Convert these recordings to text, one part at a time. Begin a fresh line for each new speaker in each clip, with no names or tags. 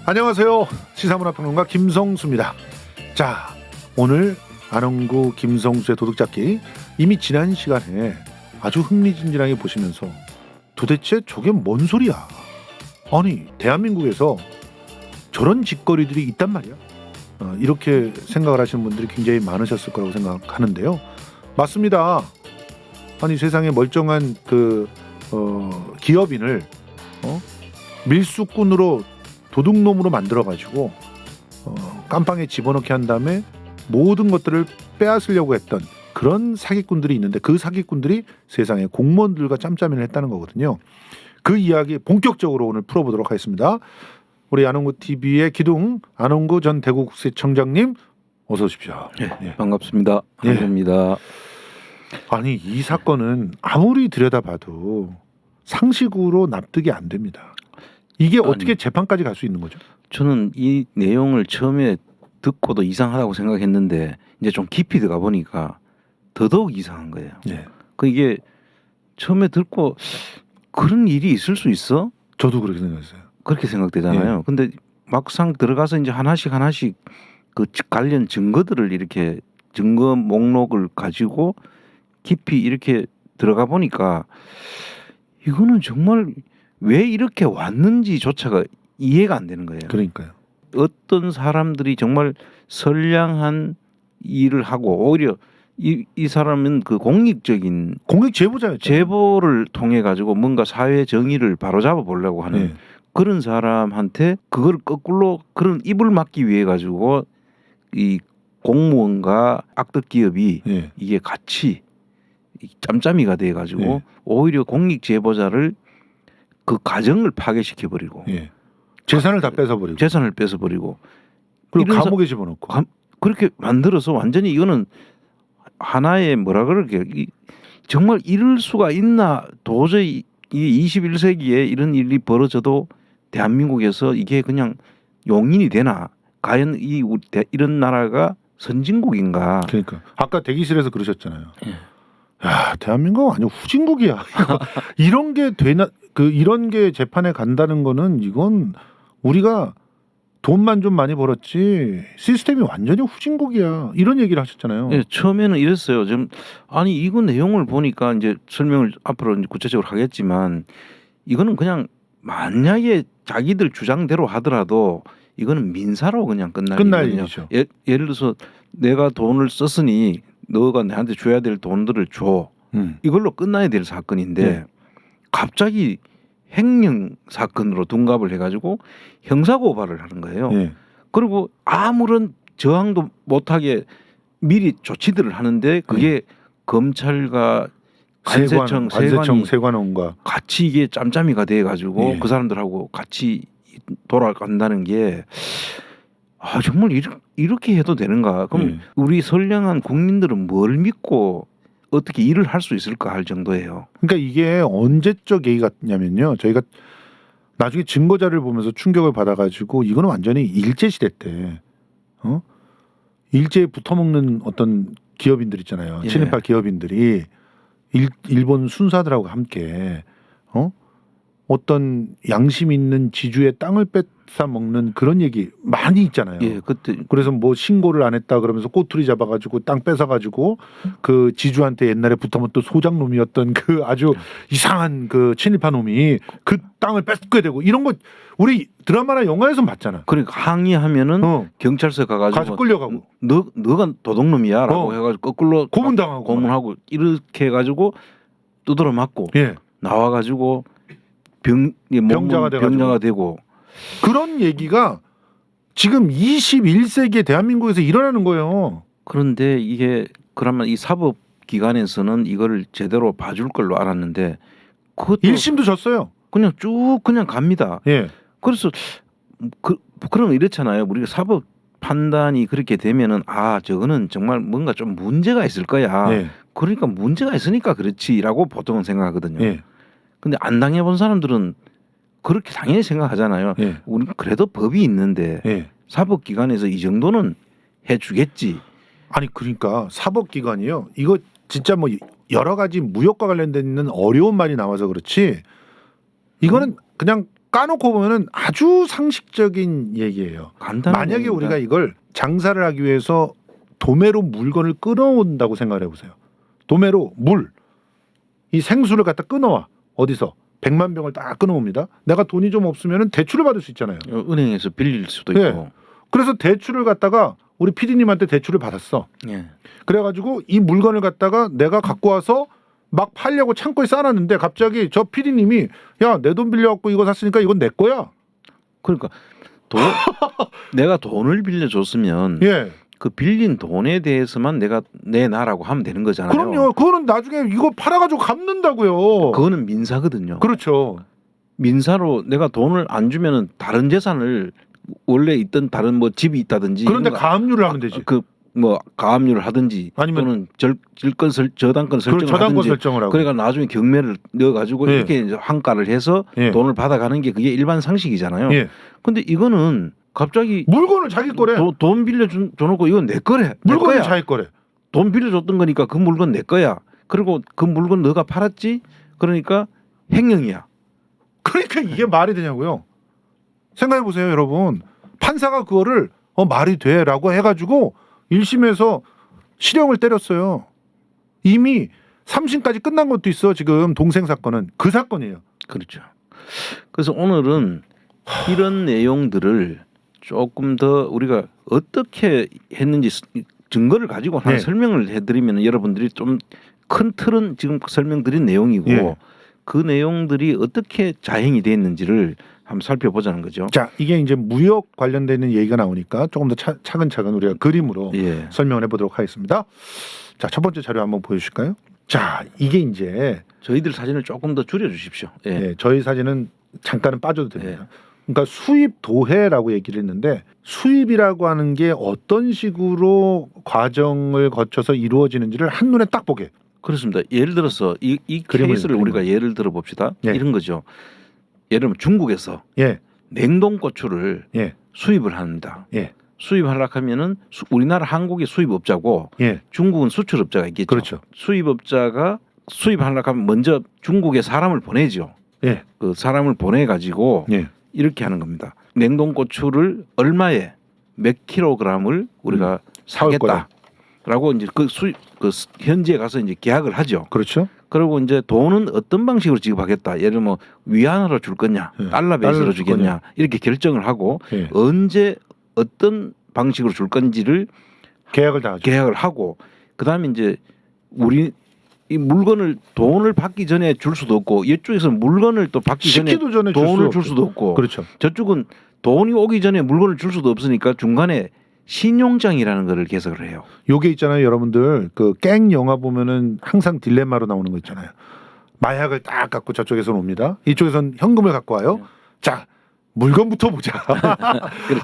안녕하세요. 시사문화평론가 김성수입니다. 자, 오늘 안홍구 김성수의 도둑잡기 이미 지난 시간에 아주 흥미진진하게 보시면서 도대체 저게 뭔 소리야? 아니 대한민국에서 저런 짓거리들이 있단 말이야. 이렇게 생각을 하시는 분들이 굉장히 많으셨을 거라고 생각하는데요. 맞습니다. 아니 세상에 멀쩡한 기업인을 밀수꾼으로 도둑놈으로 만들어가지고 깜빵에 집어넣게 한 다음에 모든 것들을 빼앗으려고 했던 그런 사기꾼들이 있는데 그 사기꾼들이 세상에 공무원들과 짬짬이를 했다는 거거든요. 그 이야기 본격적으로 오늘 풀어보도록 하겠습니다. 우리 안홍구 TV의 기둥 안홍구 전 대구국세청장님 어서 오십시오.
네. 반갑습니다. 안홍구입니다.
아니 이 사건은 아무리 들여다봐도 상식으로 납득이 안 됩니다. 이게 어떻게 재판까지 갈 수 있는 거죠?
저는 이 내용을 처음에 듣고도 이상하다고 생각했는데 이제 좀 깊이 들어가 보니까 더더욱 이상한 거예요.
네.
이게 처음에 듣고 그런 일이 있을 수 있어?
저도 그렇게 생각했어요.
그렇게 생각되잖아요. 근데 막상 들어가서 이제 하나씩 그 관련 증거들을 이렇게 증거 목록을 가지고 깊이 이렇게 들어가 보니까 이거는 정말 왜 이렇게 왔는지조차가 이해가 안 되는 거예요.
그러니까요.
어떤 사람들이 정말 선량한 일을 하고 오히려 이 사람은 그 공익적인
공익 제보자였죠.
제보를 통해 가지고 뭔가 사회 정의를 바로잡아 보려고 하는 그런 사람한테 그걸 거꾸로 그런 입을 막기 위해 가지고 이 공무원과 악덕 기업이 이게 같이 짬짬이가 돼 가지고 오히려 공익 제보자를 그 가정을 파괴시켜 버리고
재산을 다 뺏어버리고
재산을 뺏어버리고
그리고 감옥에 집어넣고
그렇게 만들어서 완전히 이거는 하나의 뭐라 그럴게 정말 이럴 수가 있나 도저히 이 21세기에 이런 일이 벌어져도 대한민국에서 이게 그냥 용인이 되나 과연 이런 나라가 선진국인가?
그러니까 아까 대기실에서 그러셨잖아요. 야 대한민국 아니고 후진국이야. 이런 게 되나 이런 게 재판에 간다는 거는 이건 우리가 돈만 좀 많이 벌었지 시스템이 완전히 후진국이야. 이런 얘기를 하셨잖아요.
네, 처음에는 이랬어요. 좀 아니 이거 내용을 보니까 이제 설명을 앞으로 이제 구체적으로 하겠지만 이거는 그냥 만약에 자기들 주장대로 하더라도 이거는 민사로 그냥 끝날
일이죠.
예를 들어서 내가 돈을 썼으니 너가 나한테 줘야 될 돈들을 줘. 이걸로 끝나야 될 사건인데 갑자기 횡령 사건으로 둔갑을 해가지고 형사고발을 하는 거예요. 그리고 아무런 저항도 못하게 미리 조치들을 하는데 그게 검찰과 관세청
세관원과
같이 이게 짬짬이가 돼가지고 그 사람들하고 같이 돌아간다는 게 정말 이렇게 해도 되는가? 그럼 우리 선량한 국민들은 뭘 믿고 어떻게 일을 할 수 있을까 할 정도예요.
그러니까 이게 언제적 얘기 같냐면요. 저희가 나중에 증거자를 보면서 충격을 받아가지고 이거는 완전히 일제시대 때 일제에 붙어먹는 어떤 기업인들 있잖아요. 친일파 기업인들이 일본 순사들하고 함께 어떤 양심 있는 지주의 땅을 뺏어 먹는 그런 얘기 많이 있잖아요.
그때
그래서 뭐 신고를 안 했다 그러면서 꼬투리 잡아가지고 땅 뺏어가지고 그 지주한테 옛날에 붙어먹던 소장놈이었던 그 아주 이상한 그 친일파 놈이 그 땅을 뺏게 되고 이런 거 우리 드라마나 영화에서 봤잖아.
그러니까 항의하면은 경찰서 가가지고
끌려가고
너가 도둑놈이야라고 해가지고 거꾸로 고문하고 이렇게 해가지고 두드러 맞고 나와가지고 병자가 되고
그런 얘기가 지금 21세기의 대한민국에서 일어나는 거예요.
그런데 이게 그러면 이 사법기관에서는 이걸 제대로 봐줄 걸로 알았는데 그것도
1심도 졌어요.
그냥 쭉 그냥 갑니다. 그래서 그럼 이렇잖아요. 우리가 사법 판단이 그렇게 되면은 저거는 정말 뭔가 좀 문제가 있을 거야. 그러니까 문제가 있으니까 그렇지라고 보통은 생각하거든요. 근데 안 당해본 사람들은 그렇게 당연히 생각하잖아요. 우리 그래도 법이 있는데 사법기관에서 이 정도는 해주겠지.
아니 그러니까 사법기관이요. 이거 진짜 뭐 여러 가지 무역과 관련된 있는 어려운 말이 나와서 그렇지. 이거는 그냥 까놓고 보면은 아주 상식적인 얘기예요.
간단한
만약에
얘기입니다.
우리가 이걸 장사를 하기 위해서 도매로 물건을 끊어온다고 생각을 해보세요. 도매로 이 생수를 갖다 끊어와. 어디서? 100만 병을 딱 끊어옵니다. 내가 돈이 좀 없으면 대출을 받을 수 있잖아요.
은행에서 빌릴 수도 있고.
예. 그래서 대출을 갖다가 우리 PD님한테 대출을 받았어.
예.
그래가지고 이 물건을 갖다가 내가 갖고 와서 막 팔려고 창고에 쌓아놨는데 갑자기 저 PD님이 야, 내 돈 빌려갖고 이거 샀으니까 이건 내 거야.
그러니까 내가 돈을 빌려줬으면
예.
그 빌린 돈에 대해서만 내가 내놔라고 하면 되는 거잖아요.
그럼요. 그거는 나중에 이거 팔아가지고 갚는다고요.
그거는 민사거든요.
그렇죠.
민사로 내가 돈을 안 주면은 다른 재산을 원래 있던 다른 뭐 집이 있다든지
그런데
이런 거
가압류를 하면 되지.
그 뭐 가압류를 하든지
아니면
또는 질권 저당권 설정을
저당권
하든지
설정을 하고.
그러니까 나중에 경매를 넣어가지고
예.
이렇게 이제 환가를 해서
예.
돈을 받아가는 게 그게 일반 상식이잖아요.
예.
근데 이거는 갑자기
물건을 자기 거래.
돈 빌려줘놓고 이건 내 거래. 내
물건을
거야.
자기 거래.
돈 빌려줬던 거니까 그 물건 내 거야. 그리고 그 물건 너가 팔았지? 그러니까 횡령이야.
그러니까 이게 말이 되냐고요. 생각해 보세요, 여러분. 판사가 그거를 말이 돼라고 해가지고 1심에서 실형을 때렸어요. 이미 3심까지 끝난 것도 있어. 지금 동생 사건은 그 사건이에요.
그렇죠. 그래서 오늘은 이런 내용들을 조금 더 우리가 어떻게 했는지 증거를 가지고 하나
네.
설명을 해드리면 여러분들이 좀 큰 틀은 지금 설명드린 내용이고
예.
그 내용들이 어떻게 자행이 됐는지를 한번 살펴보자는 거죠.
자, 이게 이제 무역 관련되는 얘기가 나오니까 조금 더 차근차근 우리가 그림으로
예.
설명을 해보도록 하겠습니다. 자, 첫 번째 자료 한번 보여주실까요? 자, 이게 이제
저희들 사진을 조금 더 줄여주십시오. 예.
예, 저희 사진은 잠깐은 빠져도 됩니다. 그러니까 수입 도해라고 얘기를 했는데 수입이라고 하는 게 어떤 식으로 과정을 거쳐서 이루어지는지를 한눈에 딱 보게.
그렇습니다. 예를 들어서 이
그림을
케이스를
그리는
우리가 예를 들어 봅시다.
예.
이런 거죠. 예를 들면 중국에서
예,
냉동 고추를
예,
수입을 합니다.
예,
수입하려고 하면은 우리나라 한국이 수입업자고
예.
중국은 수출업자가 있겠죠.
그렇죠.
수입업자가 수입하려고 하면 먼저 중국에 사람을 보내죠.
예,
그 사람을 보내 가지고
예.
이렇게 하는 겁니다. 냉동 고추를 얼마에 몇 킬로그램을 우리가
사올 거다.
사겠다라고 이제 그 수입 그 현지에 가서 이제 계약을 하죠.
그렇죠.
그리고 이제 돈은 어떤 방식으로 지급하겠다. 예를 들면 위안으로 줄 거냐,
예.
달러 베이스로
달러로 줄
주겠냐 이렇게 결정을 하고
예.
언제 어떤 방식으로 줄 건지를
계약을 다 하죠.
계약을 하고 그다음에 이제 우리 이 물건을 돈을 받기 전에 줄 수도 없고 이쪽에서는 물건을 또 받기 전에
시키도 전에
돈을 줄
수
수도 없고
그렇죠.
저쪽은 돈이 오기 전에 물건을 줄 수도 없으니까 중간에 신용장이라는 거를 개설을 해요.
요게 있잖아요, 여러분들. 그 깽 영화 보면은 항상 딜레마로 나오는 거 있잖아요. 마약을 딱 갖고 저쪽에서는 옵니다. 이쪽에선 현금을 갖고 와요. 자, 물건부터 보자.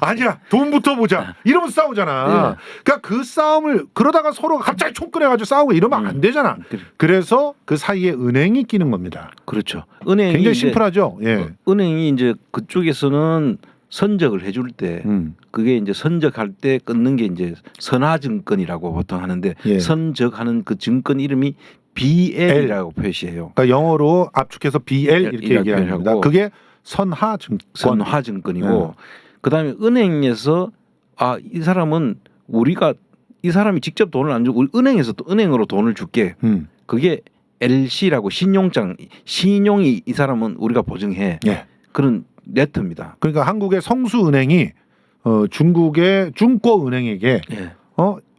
아니야, 돈부터 보자. 이러면 싸우잖아. 그러니까 그 싸움을 그러다가 서로 갑자기 총 꺼내가지고 싸우고 이러면 안 되잖아. 그래서 그 사이에 은행이 끼는 겁니다.
그렇죠. 은행이
굉장히
이제
심플하죠. 예.
은행이 이제 그쪽에서는 선적을 해줄 때 그게 이제 선적할 때 끊는 게 이제 선화증권이라고 보통 하는데
예.
선적하는 그 증권 이름이 BL이라고 표시해요.
그러니까 영어로 압축해서 BL 이렇게
이라고
얘기하는 겁니다.
표현하고
그게 선하증권.
선화증권이고 그다음에 은행에서 아 이 사람은 우리가 이 사람이 직접 돈을 안 주고 우리 은행에서 또 은행으로 돈을 줄게. 그게 LC라고 신용장 신용이 이 사람은 우리가 보증해.
예.
그런 레터입니다.
그러니까 한국의 성수은행이 중국의 중꺼은행에게
예.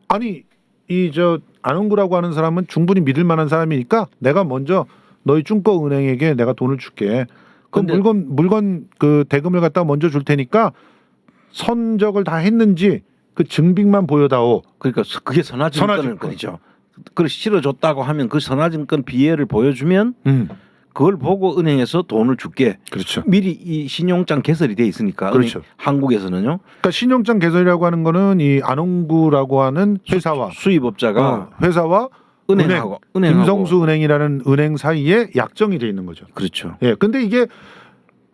아니 이 저 안홍구라고 하는 사람은 충분히 믿을 만한 사람이니까 내가 먼저 너희 중꺼은행에게 내가 돈을 줄게. 그
근데-
물건 그 대금을 갖다 먼저 줄 테니까 선적을 다 했는지 그 증빙만 보여다오.
그러니까 그게 선화증권이죠. 그걸 실어줬다고 하면 그 선화증권 비례를 보여주면 그걸 보고 은행에서 돈을 줄게.
그렇죠.
미리 이 신용장 개설이 돼 있으니까.
그렇죠.
은행, 한국에서는요.
그러니까 신용장 개설이라고 하는 거는 이 안홍구라고 하는 회사와
수입업자가
회사와
은행하고
김성수 은행이라는 은행 사이에 약정이 돼 있는 거죠.
그렇죠.
예. 근데 이게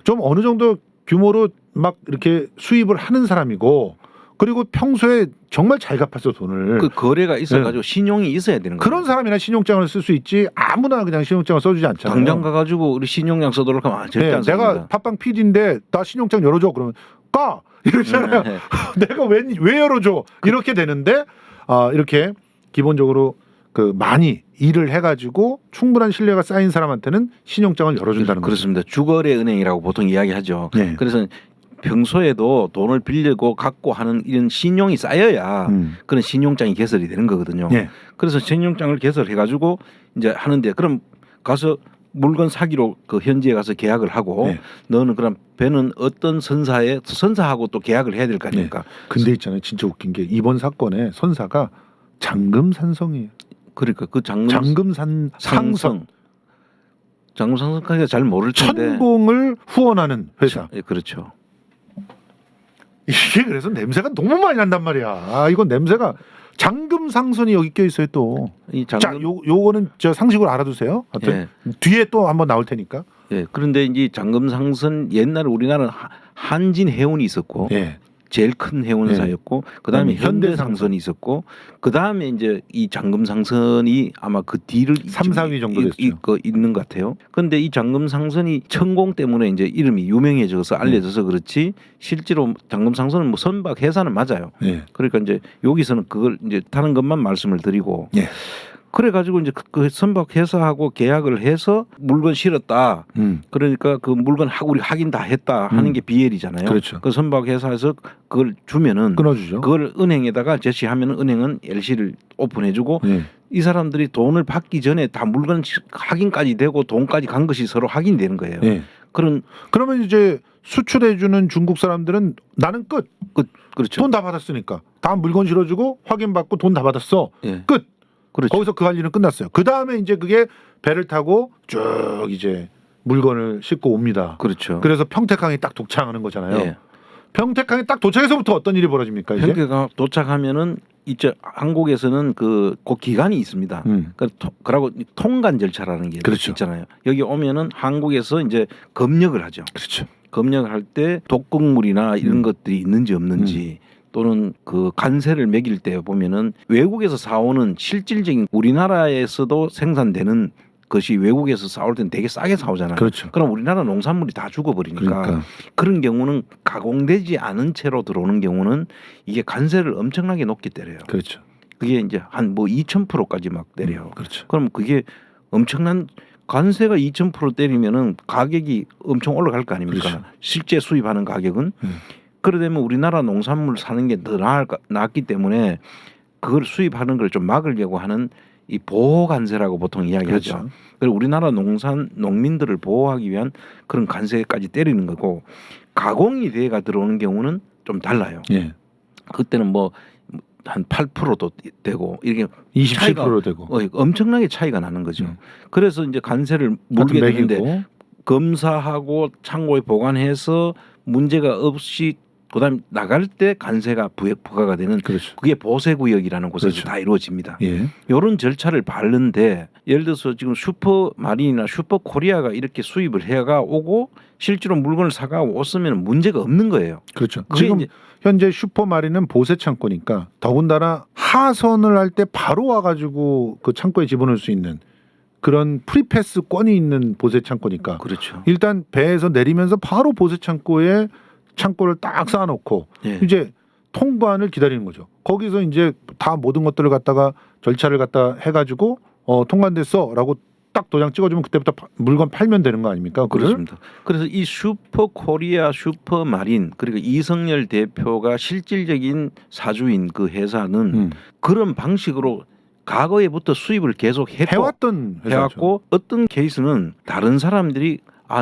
좀 어느 정도 규모로 막 이렇게 수입을 하는 사람이고 그리고 평소에 정말 잘 갚았어 돈을.
그 거래가 있어가지고 신용이 있어야 되는 거예요.
그런 사람이나 신용장을 쓸 수 있지 아무나 그냥 신용장을 써주지 않잖아요.
당장 가가지고 우리 신용량 써도록 하면 절대 안 씁니다.
내가 팟빵 PD인데 나 신용장 열어줘 그러면 까 이러잖아요. 내가 왜 열어줘 이렇게 되는데 이렇게 기본적으로 그 많이 일을 해가지고 충분한 신뢰가 쌓인 사람한테는 신용장을 열어준다는 거죠.
그렇습니다. 주거래 은행이라고 보통 이야기하죠.
네.
그래서 평소에도 돈을 빌리고 갖고 하는 이런 신용이 쌓여야 그런 신용장이 개설이 되는 거거든요.
네.
그래서 신용장을 개설해가지고 이제 하는데 그럼 가서 물건 사기로 그 현지에 가서 계약을 하고
네.
너는 그럼 배는 어떤 선사하고 또 계약을 해야 될 거 아닙니까?
근데 있잖아요. 진짜 웃긴 게 이번 사건의 선사가 장금산성이에요.
그러니까 그
장금산 상성
장금상성까지가 잘 모를 텐데
천공을 후원하는 회사.
예, 그렇죠.
이게 그래서 냄새가 너무 많이 난단 말이야. 이건 냄새가 장금상선이 여기 껴 있어요 또.
이
자, 요거는 저 상식으로 알아두세요. 하여튼 뒤에 또 한번 나올 테니까.
예. 그런데 이제 장금상선 옛날에 우리나라는 한진 해운이 있었고
예.
제일 큰 해운사였고 그다음에
현대상선.
현대상선이 있었고 그다음에 이제 이 장금상선이 아마 그 뒤를
3, 4위 정도 됐죠.
있는 것 같아요. 그런데 이 장금상선이 천공 때문에 이제 이름이 유명해져서 알려져서 그렇지 실제로 장금상선은 뭐 선박 회사는 맞아요.
예.
그러니까 이제 여기서는 그걸 이제 타는 것만 말씀을 드리고
예.
그래가지고 이제 그 선박 회사하고 계약을 해서 물건 실었다. 그러니까 그 물건 우리 확인 다 했다 하는 게 BL이잖아요.
그렇죠.
그 선박 회사에서 그걸 주면은
끊어주죠.
그걸 은행에다가 제시하면은 은행은 LC를 오픈해주고
예.
이 사람들이 돈을 받기 전에 다 물건 확인까지 되고 돈까지 간 것이 서로 확인되는 거예요.
예. 그러면 이제 수출해주는 중국 사람들은 나는 끝.
그렇죠.
돈 다 받았으니까 다음 물건 실어주고 확인받고 돈 다 받았어.
예.
끝.
그렇죠.
거기서 그 할 일은 끝났어요. 그 다음에 이제 그게 배를 타고 쭉 이제 물건을 싣고 옵니다.
그렇죠.
그래서 평택항에 딱 도착하는 거잖아요.
예.
평택항에 딱 도착해서부터 어떤 일이 벌어집니까? 이제?
평택항 도착하면은 이제 한국에서는 그 기간이 있습니다. 그러고 통관 절차라는 게
그렇죠.
있잖아요. 여기 오면은 한국에서 이제 검역을 하죠.
그렇죠.
검역을 할 때 독극물이나 이런 것들이 있는지 없는지 또는 그 관세를 매길 때 보면은 외국에서 사오는 실질적인 우리나라에서도 생산되는 것이 외국에서 사올 때는 되게 싸게 사오잖아요.
그렇죠.
그럼 우리나라 농산물이 다 죽어버리니까
그러니까.
그런 경우는 가공되지 않은 채로 들어오는 경우는 이게 관세를 엄청나게 높게 때려요.
그렇죠.
그게 이제 한 뭐 2,000%까지 막 때려요.
그렇죠.
그럼 그게 엄청난 관세가 2,000% 때리면은 가격이 엄청 올라갈 거 아닙니까?
그렇죠.
실제 수입하는 가격은 그러려면 우리나라 농산물 사는 게 더 낫기 때문에 그걸 수입하는 걸 좀 막으려고 하는 이 보호 관세라고 보통 이야기하죠.
그렇죠.
그리고 우리나라 농민들을 보호하기 위한 그런 관세까지 때리는 거고 가공이 돼가 들어오는 경우는 좀 달라요.
예.
그때는 뭐 한 8%도 되고 이렇게
27% 되고
엄청나게 차이가 나는 거죠. 그래서 이제 관세를 물게 되는데 검사하고 창고에 보관해서 문제가 없이 그다음 나갈 때 관세가 부과가 되는
그렇죠.
그게 보세구역이라는 곳에서
그렇죠.
다 이루어집니다.
예.
이런 절차를 밟는데 예를 들어서 지금 슈퍼마린이나 슈퍼코리아가 이렇게 수입을 해가 오고 실제로 물건을 사가 왔으면 문제가 없는 거예요.
그렇죠. 지금 현재 슈퍼마린은 보세 창고니까 더군다나 하선을 할 때 바로 와가지고 그 창고에 집어넣을 수 있는 그런 프리패스권이 있는 보세 창고니까
그렇죠.
일단 배에서 내리면서 바로 보세 창고에 창고를 딱 쌓아놓고 이제 통관을 기다리는 거죠. 거기서 이제 다 모든 것들을 갖다가 절차를 갖다 해가지고 통관됐어라고 딱 도장 찍어주면 그때부터 물건 팔면 되는 거 아닙니까?
그렇습니다. 그래서 이 슈퍼코리아 슈퍼마린 그리고 이성열 대표가 실질적인 사주인 그 회사는 그런 방식으로 과거에부터 수입을 계속
해왔던 회사죠.
해왔고 어떤 케이스는 다른 사람들이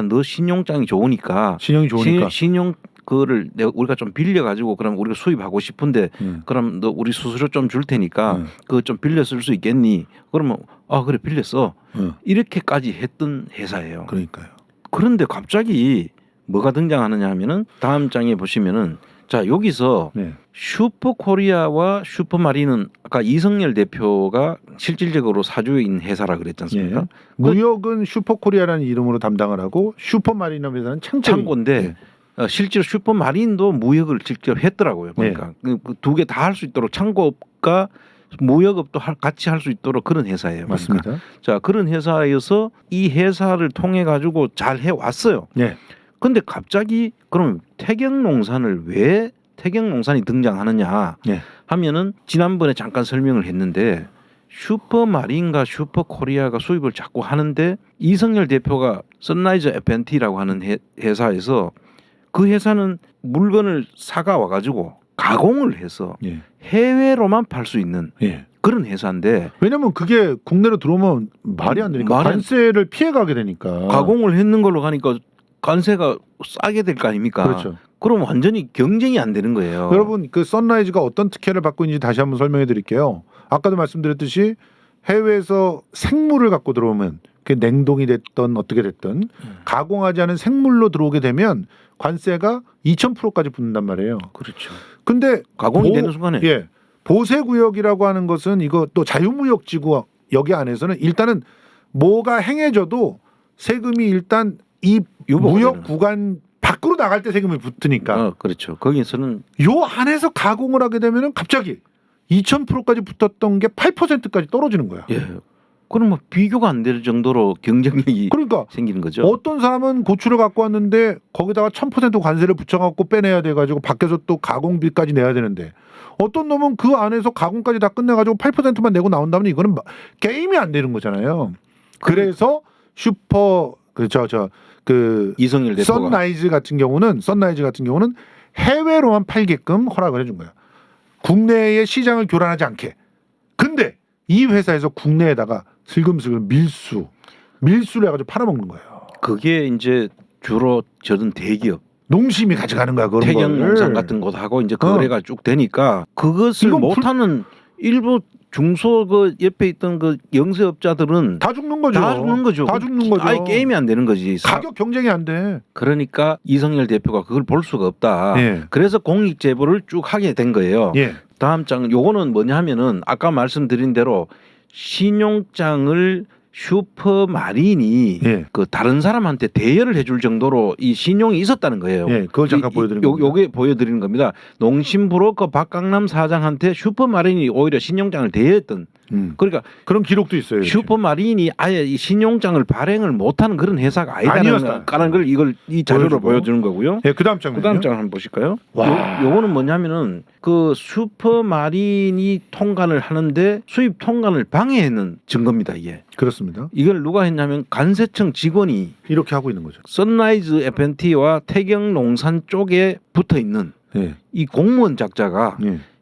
너 신용장이 좋으니까 신용 그거를 우리가 좀 빌려 가지고 그럼 우리가 수입하고 싶은데 그럼 너 우리 수수료 좀 줄 테니까 그거 좀 빌려 쓸 수 있겠니? 그러면 그래 빌렸어. 이렇게까지 했던 회사예요.
그러니까요.
그런데 갑자기 뭐가 등장하느냐 하면은 다음 장에 보시면은 자 여기서 슈퍼코리아와 슈퍼마린은 아까 이성열 대표가 실질적으로 사주인 회사라 그랬지 않습니까?
예. 무역은 슈퍼코리아라는 이름으로 담당을 하고 슈퍼마린이라는 회사는 창고인데
실제로 슈퍼마린도 무역을 직접 했더라고요. 그러니까 두 개 다 할 수 있도록 창고업과 무역업도 같이 할 수 있도록 그런 회사예요.
맞습니다.
그러니까. 자, 그런 회사여서 이 회사를 통해 가지고 잘 해왔어요.
네.
근데 갑자기 그럼 태경농산을 왜 태경농산이 등장하느냐
네.
하면은 지난번에 잠깐 설명을 했는데 슈퍼마린과 슈퍼코리아가 수입을 자꾸 하는데 이성열 대표가 선라이즈 F&T라고 하는 회사에서 그 회사는 물건을 사가 와가지고 가공을 해서
예.
해외로만 팔 수 있는
예.
그런 회사인데
왜냐면 그게 국내로 들어오면 말이 안 되니까 관세를 피해가게 되니까
가공을 했는 걸로 가니까 관세가 싸게 될 거 아닙니까?
그렇죠.
그럼 완전히 경쟁이 안 되는 거예요.
여러분 그 선라이즈가 어떤 특혜를 받고 있는지 다시 한번 설명해 드릴게요. 아까도 말씀드렸듯이 해외에서 생물을 갖고 들어오면 그 냉동이 됐던 어떻게 됐든 가공하지 않은 생물로 들어오게 되면 관세가 2000%까지 붙는단 말이에요.
그렇죠.
근데
가공이 되는 순간에
예. 보세구역이라고 하는 것은 이거 또 자유무역지구 여기 안에서는 일단은 뭐가 행해져도 세금이 일단 이 무역 구간 밖으로 나갈 때 세금이 붙으니까.
그렇죠. 거기서는
요 안에서 가공을 하게 되면은 갑자기 2000%까지 붙었던 게 8%까지 떨어지는 거야.
예. 그럼 뭐 비교가 안 될 정도로 경쟁력이
그러니까
생기는 거죠.
어떤 사람은 고추를 갖고 왔는데 거기다가 1000% 관세를 붙여갖고 빼내야 돼가지고 밖에서 또 가공비까지 내야 되는데 어떤 놈은 그 안에서 가공까지 다 끝내가지고 8%만 내고 나온다면 이거는 게임이 안 되는 거잖아요. 그래서 슈퍼 그
이성열 대표가
선라이즈 같은 경우는 해외로만 팔게끔 허락을 해준 거야. 국내의 시장을 교란하지 않게. 근데 이 회사에서 국내에다가 슬금슬금 밀수를 해가지고 팔아먹는 거예요.
그게 이제 주로 저런 대기업
농심이 가져가는 거야. 그런
태경농산 같은 곳하고 이제 거래가 쭉 되니까 그것을 못하는 일부 중소 그 옆에 있던 그 영세업자들은
다 죽는 거죠.
다 죽는 거죠. 아예 게임이 안 되는 거지.
가격 경쟁이 안 돼.
그러니까 이성열 대표가 그걸 볼 수가 없다.
예.
그래서 공익 제보를 쭉 하게 된 거예요.
예.
다음 장 요거는 뭐냐면은 아까 말씀드린 대로 신용장을 슈퍼마린이 그 다른 사람한테 대여를 해줄 정도로 이 신용이 있었다는 거예요.
예, 그걸 잠깐 보여드리는 겁니다.
요게 보여드리는 겁니다. 농심브로커 박강남 사장한테 슈퍼마린이 오히려 신용장을 대여했던. 그러니까
그런 기록도 있어요. 이렇게.
슈퍼마린이 아예 이 신용장을 발행을 못하는 그런 회사가 아니다는 걸 이 자료로 보여주는 거고요.
예, 그다음 장
한번 보실까요? 요거는 뭐냐면은 그 슈퍼마린이 통관을 하는데 수입 통관을 방해하는 증거입니다. 이게.
그렇습니다.
이걸 누가 했냐면 관세청 직원이
이렇게 하고 있는 거죠.
선라이즈 F&T와 태경농산 쪽에 붙어 있는 이 공무원 작자가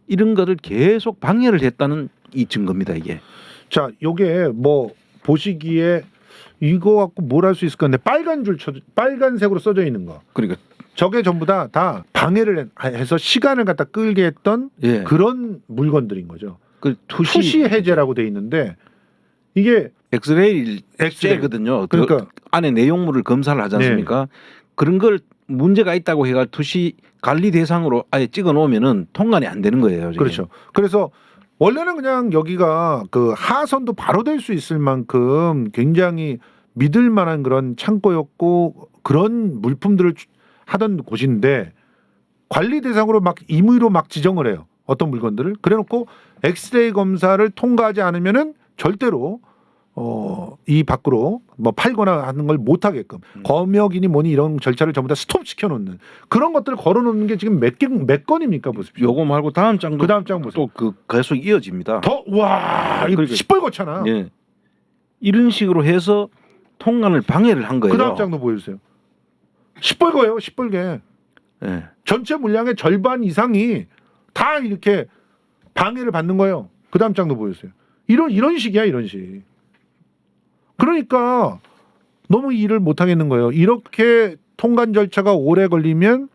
이런 거를 계속 방해를 했다는 이 증거입니다. 이게.
자, 요게 뭐 보시기에 이거 갖고 뭘 할 수 있을 건데 빨간색으로 써져 있는 거.
그러니까
저게 전부 다 방해를 해서 시간을 갖다 끌게 했던 그런 물건들인 거죠.
그
투시 해제라고 돼 있는데 이게
엑스레이거든요.
그러니까
그 안에 내용물을 검사를 하지 않습니까? 그런 걸 문제가 있다고 해가 투시 관리 대상으로 아예 찍어 놓으면은 통관이 안 되는 거예요. 지금.
그렇죠. 그래서 원래는 그냥 여기가 그 하선도 바로 될 수 있을 만큼 굉장히 믿을 만한 그런 창고였고 그런 물품들을 하던 곳인데 관리 대상으로 막 임의로 막 지정을 해요. 어떤 물건들을. 그래놓고 엑스레이 검사를 통과하지 않으면은 절대로 이 밖으로 뭐 팔거나 하는 걸 못 하게끔 검역이니 뭐니 이런 절차를 전부 다 스톱시켜 놓는 그런 것들을 걸어 놓는 게 지금 몇 건입니까 보십시오.
요거 말고 다음 장도
그 다음 장 보세요.
또 그 계속 이어집니다.
와, 이거 시뻘겋잖아.
예. 이런 식으로 해서 통관을 방해를 한 거예요.
그 다음 장도 보여주세요. 시뻘겋어요, 시뻘게.
예.
전체 물량의 절반 이상이 다 이렇게 방해를 받는 거예요. 그 다음 장도 보여주세요. 이런 식이야, 이런 식. 그러니까 너무 일을 못 하겠는 거예요. 이렇게 통관 절차가 오래 걸리면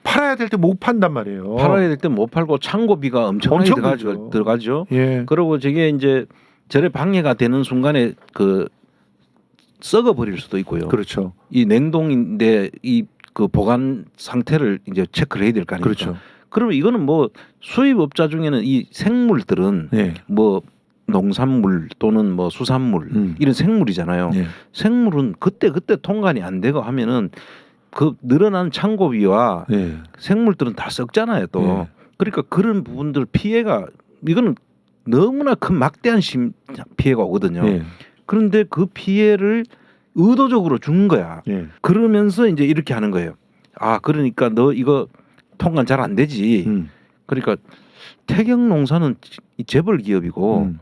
팔아야 될 때 못 판단 말이에요.
팔아야 될 때 못 팔고 창고비가 엄청나게 들어가죠.
예.
그리고 저게 이제 절에 방해가 되는 순간에 그 썩어 버릴 수도 있고요.
그렇죠.
이 냉동인데 이 그 보관 상태를 이제 체크를 해야 될 거 아닙니까?
그렇죠.
그러면 이거는 뭐 수입업자 중에는 이 생물들은 뭐 농산물 또는 뭐 수산물 이런 생물이잖아요. 생물은 그때 통관이 안 되고 하면은 그 늘어난 창고비와
예.
생물들은 다 썩잖아요. 또
예.
그러니까 그런 부분들 피해가 이거는 너무나 큰 막대한 피해가 오거든요.
예.
그런데 그 피해를 의도적으로 준 거야.
예.
그러면서 이제 이렇게 하는 거예요. 아 그러니까 너 이거 통관 잘 안 되지. 그러니까 태경농산은 재벌 기업이고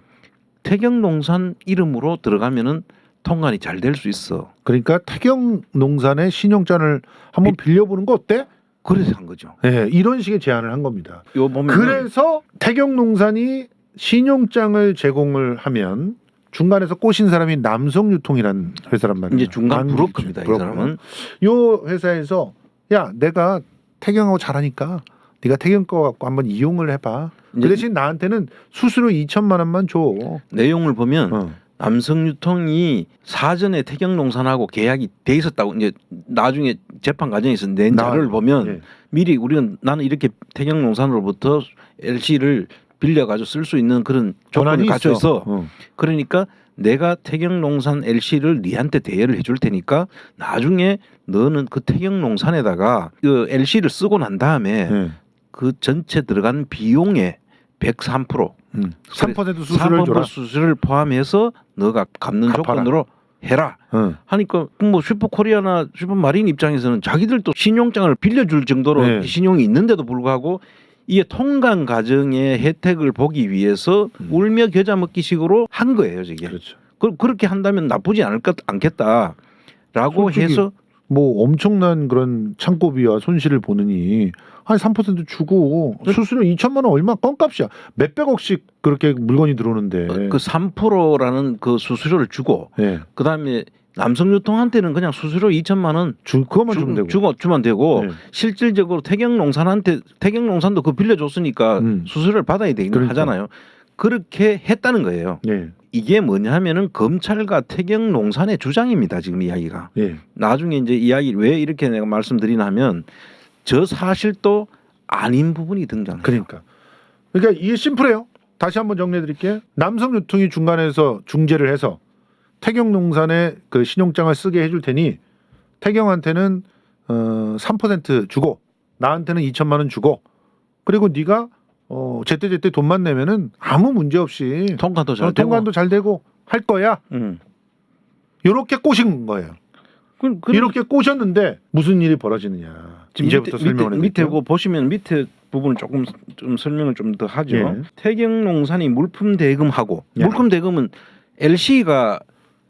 태경농산 이름으로 들어가면은 통관이 잘 될 수 있어.
그러니까 태경농산의 신용장을 한번 빌려보는 거 어때?
그래서 한 거죠.
네, 이런 식의 제안을 한 겁니다.
요 보면
그래서 태경농산이 신용장을 제공을 하면 중간에서 꼬신 사람이 남성유통이라는 회사란 말이에요.
이제 중간 브로커입니다. 이 사람은.
요 회사에서 야 내가 태경하고 잘하니까 네가 태경 거 갖고 한번 이용을 해봐. 그 대신 나한테는 수수료 2천만 원만 줘.
내용을 보면 남성유통이 사전에 태경농산하고 계약이 돼 있었다고 이제 나중에 재판 과정에서 낸 자료를 보면
예.
미리 나는 이렇게 태경농산으로부터 LC를 빌려가지고 쓸 수 있는 그런 조건이 갖춰 있어. 그러니까 내가 태경농산 LC를 니한테 대여를 해줄 테니까 나중에 너는 그 태경농산에다가 그 LC를 쓰고 난 다음에 그 전체 들어간 비용의 103%
3% 수수료를 줘라.
수수료를 포함해서 너가 갚는
갚아라.
조건으로 해라. 하니까 뭐 슈퍼코리아나 슈퍼마린 입장에서는 자기들도 신용장을 빌려줄 정도로
네.
신용이 있는데도 불구하고 이게 통관 과정의 혜택을 보기 위해서 울며 겨자 먹기식으로 한 거예요, 이게.
그렇죠.
그렇게 한다면 나쁘지 않겠다라고
솔직히
해서
뭐 엄청난 그런 창고비와 손실을 보느니 한 3% 주고 수수료 2천만 원 얼마 껌값이야. 몇백억씩 그렇게 물건이 들어오는데
그 3%라는 그 수수료를 주고
네.
그다음에 남성유통한테는 그냥 수수료 2천만 원
그것만 주면 되고
주면 되고
네.
실질적으로 태경농산도 그 빌려줬으니까 수수료를 받아야 되긴
그러니까.
하잖아요. 그렇게 했다는 거예요.
네.
이게 뭐냐면은 검찰과 태경농산의 주장입니다. 지금 이야기가.
네.
나중에 이제 이야기 왜 이렇게 내가 말씀드리냐면 저 사실도 아닌 부분이 등장해요.
그러니까 이게 심플해요. 다시 한번 정리해 드릴게요. 남성유통이 중간에서 중재를 해서 태경농산에 그 신용장을 쓰게 해줄 테니 태경한테는 3% 주고 나한테는 2천만 원 주고 그리고 네가 제때 돈만 내면은 아무 문제 없이
통관도 잘 되고
통관도 잘 되고 할 거야. 이렇게 꼬신 거예요. 이렇게 꼬셨는데 무슨 일이 벌어지느냐. 지금 이제부터 설명을
밑에 보시면 밑에 부분을 좀 설명을 좀 더 하죠.
예.
태경농산이 물품 대금하고
예.
물품 대금은 LC가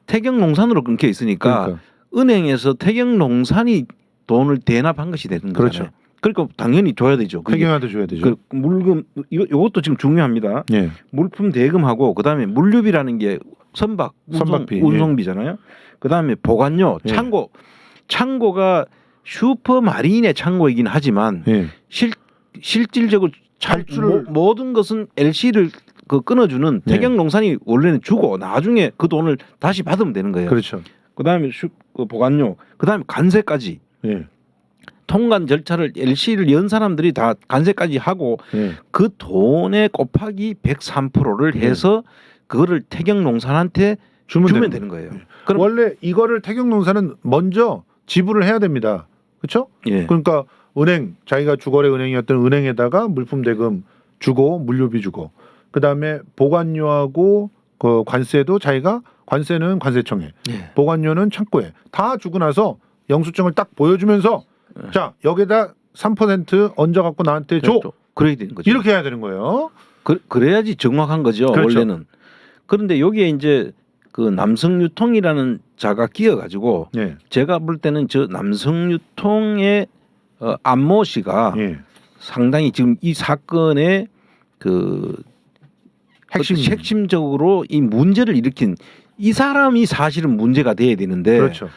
태경농산으로 끊겨 있으니까
그러니까.
은행에서 태경농산이 돈을 대납한 것이 되는 거잖아요.
그렇죠.
그러니까 당연히 줘야 되죠.
태경한테 줘야 되죠.
그 물금 이것도 지금 중요합니다.
예.
물품 대금하고 그다음에 물류비라는 게
선박비,
운송비잖아요. 그다음에 보관료,
예.
창고가 슈퍼마린의 창고이긴 하지만
예.
실질적으로 모든 것은 LC를 끊어주는
예.
태경농산이 원래는 주고 나중에 그 돈을 다시 받으면 되는 거예요.
그렇죠.
그다음에 보관료, 그다음에 관세까지.
예.
통관 절차를 LC를 연 사람들이 다 관세까지 하고
예.
그 돈에 곱하기 103%를 해서 그거를 태경농산한테 주면 되는 거예요.
그럼 원래 이거를 태경농산은 먼저 지불을 해야 됩니다. 그렇죠?
예.
그러니까 은행 자기가 주거래 은행이었던 은행에다가 물품 대금 주고 물류비 주고 그다음에 보관료하고 그 관세도 자기가 관세는 관세청에
예.
보관료는 창고에 다 주고 나서 영수증을 딱 보여주면서 자 여기다 3% 얹어 갖고 나한테 줘.
그래야 되는 거죠.
이렇게 해야 되는 거예요.
그래야지 정확한 거죠.
그렇죠.
원래는. 그런데 여기에 이제 그 남성유통이라는 자가 끼어가지고
예.
제가 볼 때는 저 남성유통의 안모 씨가
예.
상당히 지금 이 사건의 그 핵심적으로 이 문제를 일으킨 이 사람이 사실은 문제가 돼야 되는데
그렇죠.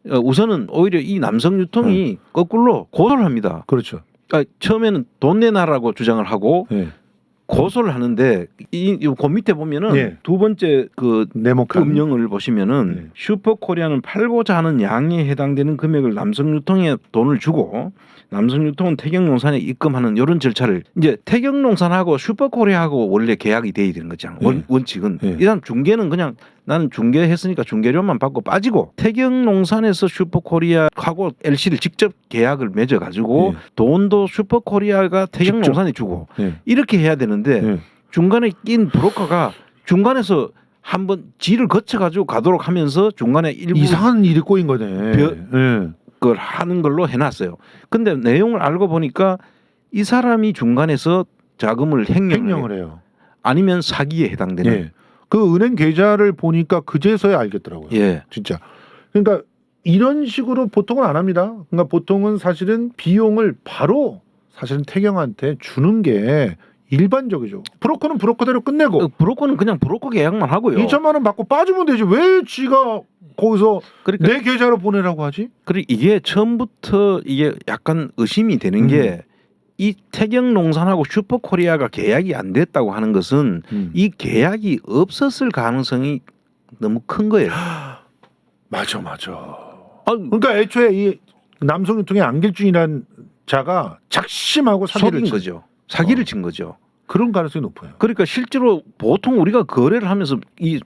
우선은 오히려 이 남성유통이 거꾸로 고소를 합니다.
그렇죠.
그러니까 처음에는 돈 내놔라고 주장을 하고
예.
고소를 하는데 그 밑에 보면은
예.
두 번째 그
네모칸
음령을 보시면은
예.
슈퍼코리아는 팔고자 하는 양에 해당되는 금액을 남성유통에 돈을 주고 남성유통은 태경농산에 입금하는 이런 절차를 이제 태경농산하고 슈퍼코리아하고 원래 계약이 돼야 되는 거잖아요.
예.
원칙은
예.
일단 중개는 그냥 나는 중개했으니까 중개료만 받고 빠지고 태경농산에서 슈퍼코리아하고 LC를 직접 계약을 맺어가지고
예.
돈도 슈퍼코리아가 태경농산에 주고
예.
이렇게 해야 되는데
예.
중간에 낀 브로커가 중간에서 한번 지를 거쳐가지고 가도록 하면서 중간에 일부
이상한 일이 꼬인 거네. 예.
걸 하는 걸로 해놨어요. 근데 내용을 알고 보니까 이 사람이 중간에서 자금을 횡령을 해요.
해요.
아니면 사기에 해당되는.
예. 그 은행 계좌를 보니까 그제서야 알겠더라고요.
예.
진짜. 그러니까 이런 식으로 보통은 안 합니다. 그러니까 보통은 사실은 비용을 바로 사실은 태경한테 주는 게 일반적이죠. 브로커는 브로커대로 끝내고
브로커는 그냥 브로커 계약만 하고요.
2천만 원 받고 빠지면 되지. 왜 지가 거기서
그러니까
내 계좌로 보내라고 하지?
그리고 이게 처음부터 이게 약간 의심이 되는 게 이 태경농산하고 슈퍼코리아가 계약이 안 됐다고 하는 것은 이 계약이 없었을 가능성이 너무 큰 거예요.
맞아.
아,
그러니까 애초에 이 남성유통의 안길준이라는 자가 작심하고 사기를
속인 거죠. 사기를 친 거죠.
그런 가능성이 높아요.
그러니까 실제로 보통 우리가 거래를 하면서 이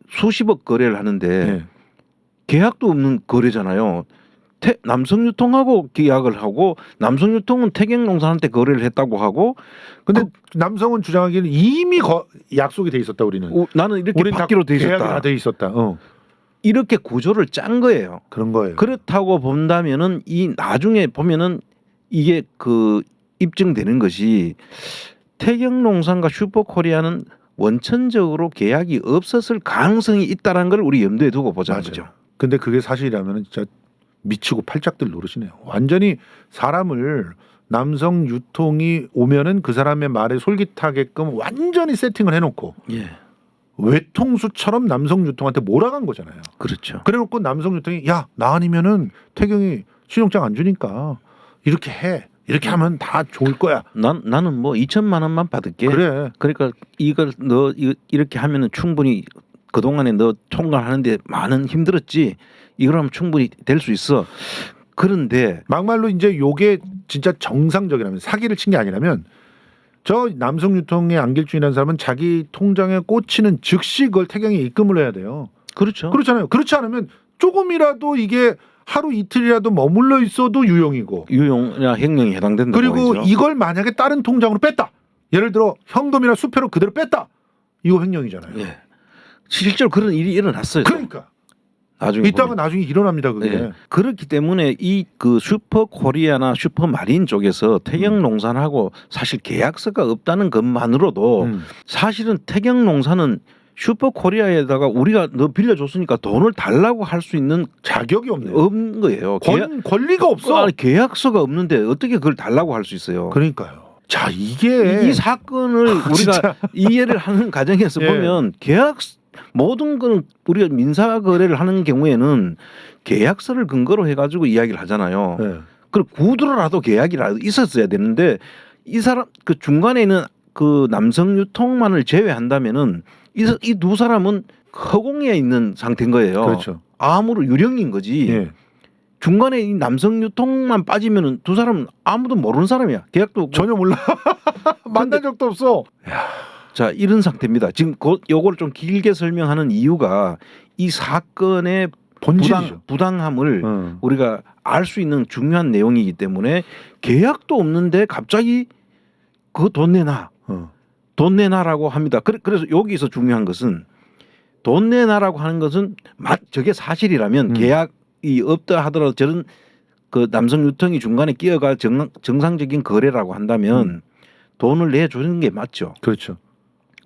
수십억 거래를 하는데
네.
계약도 없는 거래잖아요. 남성유통하고 계약을 하고 남성유통은 태경농산한테 거래를 했다고 하고
근데 남성은 주장하기는 이미 약속이 돼 있었다 우리는.
나는 이렇게
우린
받기로 돼
계약이
있었다.
다 돼 있었다.
이렇게 구조를 짠 거예요.
그런 거예요.
그렇다고 본다면은 이 나중에 보면은 이게 그 입증되는 것이 태경농산과 슈퍼코리아는 원천적으로 계약이 없었을 가능성이 있다는 걸 우리 염두에 두고 보자는 거죠.
근데 그게 사실이라면 진짜 미치고 팔짝들 노릇이네요. 완전히 사람을 남성 유통이 오면은 그 사람의 말에 솔깃하게끔 완전히 세팅을 해놓고
예,
외통수처럼 남성 유통한테 몰아간 거잖아요.
그렇죠.
그래놓고 남성 유통이 야 나 아니면은 태경이 신용장 안 주니까 이렇게 해. 이렇게 하면 다 좋을 거야.
나는 뭐 2천만 원만 받을게.
그래.
그러니까 이걸 너 이렇게 하면은 충분히 그 동안에 너 총괄하는데 많은 힘들었지. 이거라면 충분히 될 수 있어. 그런데
막말로 이제 요게 진짜 정상적이라면 사기를 친 게 아니라면 저 남성 유통의 안길준이라는 사람은 자기 통장에 꽂히는 즉시 그걸 태경에 입금을 해야 돼요.
그렇죠.
그렇잖아요. 그렇지 않으면 조금이라도 이게 하루 이틀이라도 머물러 있어도 유용이고
유용이나 횡령이 해당된다.
그리고
보이죠?
이걸 만약에 다른 통장으로 뺐다. 예를 들어 현금이나 수표로 그대로 뺐다. 이거 횡령이잖아요.
예. 실제로 그런 일이 일어났어요.
그러니까
나중에
이따가
보면.
나중에 일어납니다. 그게.
예. 그렇기 때문에 이 그 슈퍼코리아나 슈퍼마린 쪽에서 태경농산하고 사실 계약서가 없다는 것만으로도 사실은 태경농산은 슈퍼코리아에다가 우리가 너 빌려줬으니까 돈을 달라고 할 수 있는
자격이 없네요.
없는 거예요.
권리가 없어.
아니, 계약서가 없는데 어떻게 그걸 달라고 할 수 있어요?
그러니까요. 자 이게
이 사건을 우리가
진짜.
이해를 하는 과정에서
예.
보면 계약 모든 건 우리가 민사 거래를 하는 경우에는 계약서를 근거로 해가지고 이야기를 하잖아요.
네.
그리고 구두로라도 계약이라도 있었어야 되는데 이 사람 그 중간에 있는 그 남성 유통만을 제외한다면은 이 두 사람은 허공에 있는 상태인 거예요.
그렇죠.
아무로 유령인 거지.
예.
중간에 이 남성 유통만 빠지면은 두 사람은 아무도 모르는 사람이야. 계약도 없고.
전혀 몰라. 만난 적도 없어.
자, 이런 상태입니다. 지금 요걸 좀 길게 설명하는 이유가 이 사건의
본질이죠.
부당함을 우리가 알 수 있는 중요한 내용이기 때문에 계약도 없는데 갑자기 그거 돈 내놔. 돈 내놔라고 합니다. 그래서 여기서 중요한 것은 돈 내놔라고 하는 것은 저게 사실이라면 계약이 없다 하더라도 저런 그 남성 유통이 중간에 끼어가 정상적인 거래라고 한다면 돈을 내주는 게 맞죠.
그렇죠.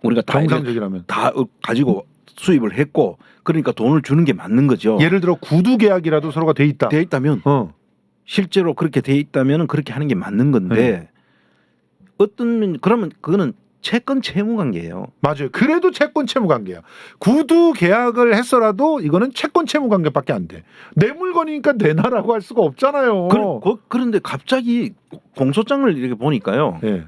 우리가
정상적이라면
다 가지고 수입을 했고 그러니까 돈을 주는 게 맞는 거죠.
예를 들어 구두 계약이라도 서로가 돼 있다.
돼 있다면 실제로 그렇게 돼 있다면 그렇게 하는 게 맞는 건데 그러면 그거는 채권 채무 관계예요.
맞아요. 그래도 채권 채무 관계야. 구두 계약을 했어라도 이거는 채권 채무 관계밖에 안 돼. 내 물건이니까 내놔라고 할 수가 없잖아요.
그런데 갑자기 공소장을 이렇게 보니까요.
예.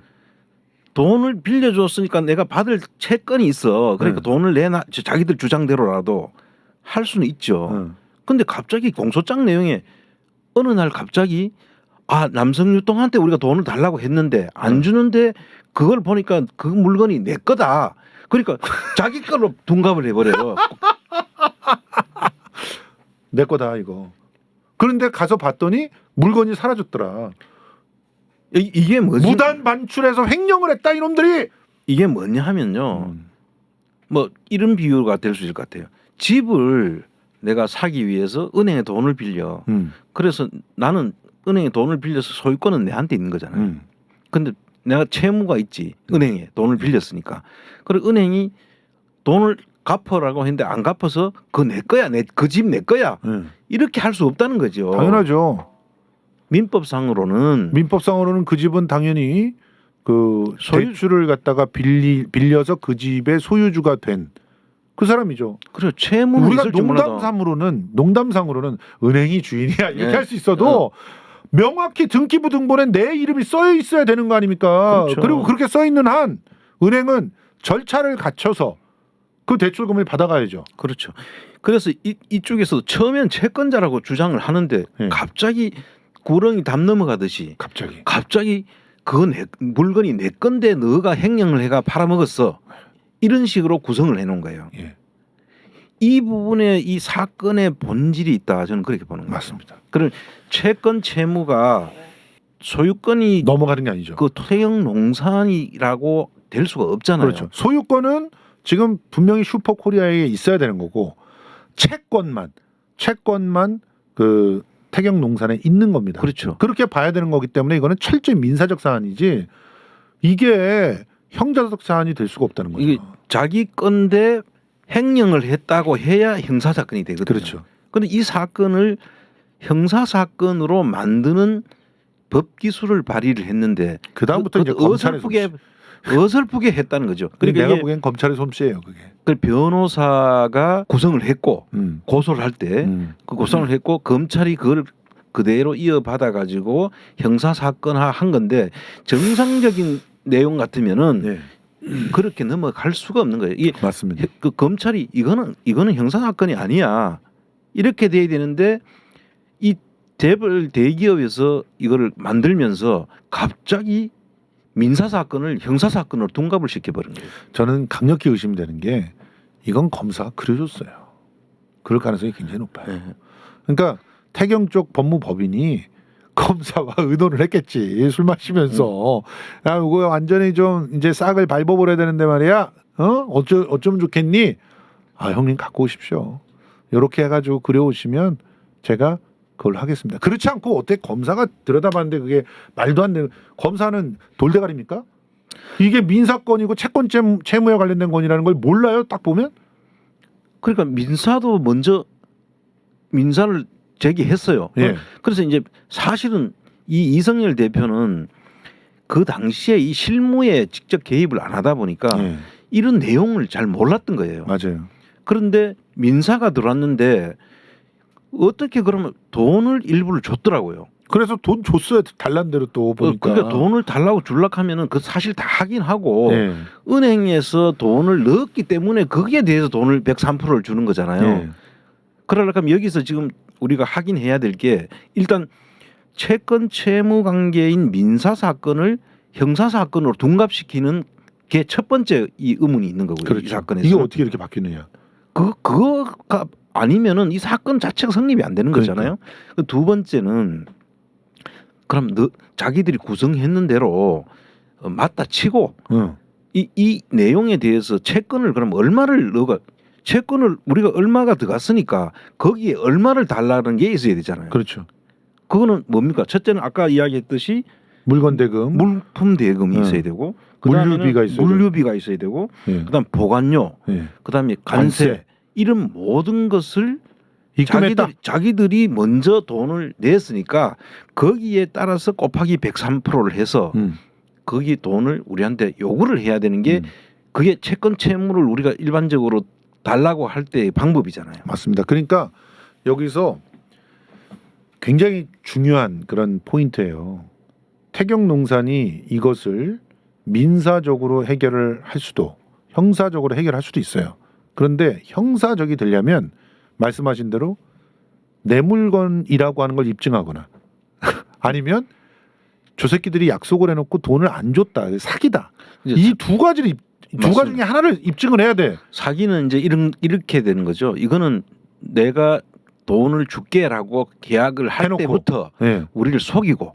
돈을 빌려줬으니까 내가 받을 채권이 있어. 그러니까 돈을 내놔. 자기들 주장대로라도 할 수는 있죠. 근데 갑자기 공소장 내용에 어느 날 갑자기 남성 유통한테 우리가 돈을 달라고 했는데 안 주는데 그걸 보니까 그 물건이 내 거다. 그러니까 자기 걸로 둔갑을 해버려요.
내 거다 이거. 그런데 가서 봤더니 물건이 사라졌더라.
이게 뭐지?
무단 반출해서 횡령을 했다 이놈들이.
이게 뭐냐 하면요. 뭐 이런 비유가 될 수 있을 것 같아요. 집을 내가 사기 위해서 은행에 돈을 빌려. 그래서 나는 은행에 돈을 빌려서 소유권은 내한테 있는 거잖아요. 근데 내가 채무가 있지. 은행에 돈을 빌렸으니까. 그리고 은행이 돈을 갚으라고 했는데 안 갚아서 그거 내 거야. 그 집 내 거야. 이렇게 할 수 없다는 거죠.
당연하죠.
민법상으로는
그 집은 당연히 그 대출을 갖다가 빌려서 그 집의 소유주가 된 그 사람이죠.
그래 채무는
우리가
있을지 몰라도
농담상으로는 은행이 주인이야 이렇게
네.
할 수 있어도 명확히 등기부 등본에 내 이름이 써 있어야 되는 거 아닙니까?
그렇죠.
그리고 그렇게 써 있는 한 은행은 절차를 갖춰서 그 대출금을 받아가야죠.
그렇죠. 그래서 이쪽에서도 처음엔 채권자라고 주장을 하는데
네.
갑자기 구렁이 담 넘어가듯이 갑자기 그거 물건이 내 건데 너가 횡령을 해가 팔아먹었어. 이런 식으로 구성을 해놓은 거예요.
예.
이 부분에 이 사건의 본질이 있다. 저는 그렇게 보는 거예요.
맞습니다.
그럼 채권 채무가 소유권이
넘어가는 게 아니죠.
그 토양 농산이라고 될 수가 없잖아요.
그렇죠. 소유권은 지금 분명히 슈퍼코리아에 있어야 되는 거고 채권만 그 태경농산에 있는 겁니다.
그렇죠.
그렇게 봐야 되는 거기 때문에 이거는 철저히 민사적 사안이지 이게 형사적 사안이 될 수가 없다는 거죠.
이게 자기 건데 횡령을 했다고 해야 형사 사건이 되거든요.
그렇죠.
그런데 이 사건을 형사 사건으로 만드는 법 기술을 발휘를 했는데
그 다음부터 이제 검찰의
어설프게 했다는 거죠.
그러니까 내가 보기엔 검찰의 솜씨예요, 그게.
그 변호사가 구성을 했고 고소를 할 때 그 고소를 했고 검찰이 그걸 그대로 이어받아 가지고 형사 사건화 한 건데 정상적인 내용 같으면은
네.
그렇게 넘어갈 수가 없는 거예요. 이게
맞습니다.
그 검찰이 이거는 형사 사건이 아니야 이렇게 돼야 되는데 이 대기업에서 이거를 만들면서 갑자기 민사 사건을 형사 사건으로 둔갑을 시켜버린 거예요.
저는 강력히 의심되는 게 이건 검사가 그려줬어요. 그럴 가능성이 굉장히 높아요.
네.
그러니까 태경 쪽 법무법인이 검사와 의논을 했겠지. 술 마시면서 야 이거 완전히 좀 이제 싹을 밟아버려야 되는데 말이야. 어쩌면 좋겠니? 아 형님 갖고 오십시오. 이렇게 해가지고 그려오시면 제가 그걸 하겠습니다. 그렇지 않고 어떻게 검사가 들여다봤는데 그게 말도 안 되는. 검사는 돌대가리입니까? 이게 민사건이고 채권 채무에 관련된 건이라는 걸 몰라요? 딱 보면?
그러니까 민사도 먼저 민사를 제기했어요.
예.
그래서 이제 사실은 이 이성열 대표는 그 당시에 이 실무에 직접 개입을 안 하다 보니까
예.
이런 내용을 잘 몰랐던 거예요.
맞아요.
그런데 민사가 들어왔는데 어떻게 그러면 돈을 일부를 줬더라고요.
그래서 돈 줬어요. 달란 대로 또 보니까.
그러니까 돈을 달라고 줄락 하면은 그 사실 다 하긴 하고
예.
은행에서 돈을 넣었기 때문에 거기에 대해서 돈을 103%를 주는 거잖아요.
예.
그러려면 여기서 지금 우리가 확인해야 될 게 일단 채권 채무 관계인 민사 사건을 형사 사건으로 둔갑시키는 게 첫 번째 이 의문이 있는 거고요.
그렇죠.
이 사건에서
이게 어떻게 이렇게 바뀌느냐.
그거가 아니면은 이 사건 자체가 성립이 안 되는
그러니까.
거잖아요. 두 번째는 그럼 자기들이 구성했는 대로 맞다 치고 이 내용에 대해서 채권을 그럼 얼마를 넣어가 채권을 우리가 얼마가 들어갔으니까 거기에 얼마를 달라는 게 있어야 되잖아요.
그렇죠.
그거는 뭡니까? 첫째는 아까 이야기했듯이
물건 대금,
물품 대금이 있어야 되고 물류비가 있어야 되고
예.
그다음 보관료,
예.
그다음에 관세 이런 모든 것을
입금했다.
자기들이 먼저 돈을 냈으니까 거기에 따라서 곱하기 103%를 해서 거기 돈을 우리한테 요구를 해야 되는 게 그게 채권 채무를 우리가 일반적으로 달라고 할 때의 방법이잖아요.
맞습니다. 그러니까 여기서 굉장히 중요한 그런 포인트예요. 태경농산이 이것을 민사적으로 해결을 할 수도 형사적으로 해결할 수도 있어요. 그런데 형사적이 되려면 말씀하신 대로 내 물건이라고 하는 걸 입증하거나 아니면 저 새끼들이 약속을 해놓고 돈을 안 줬다, 사기다. 이 두 가지를 두 가지 중에 하나를 입증을 해야 돼.
사기는 이제 이렇게 되는 거죠. 이거는 내가 돈을 줄게라고 계약을 할
해놓고.
때부터
예.
우리를 속이고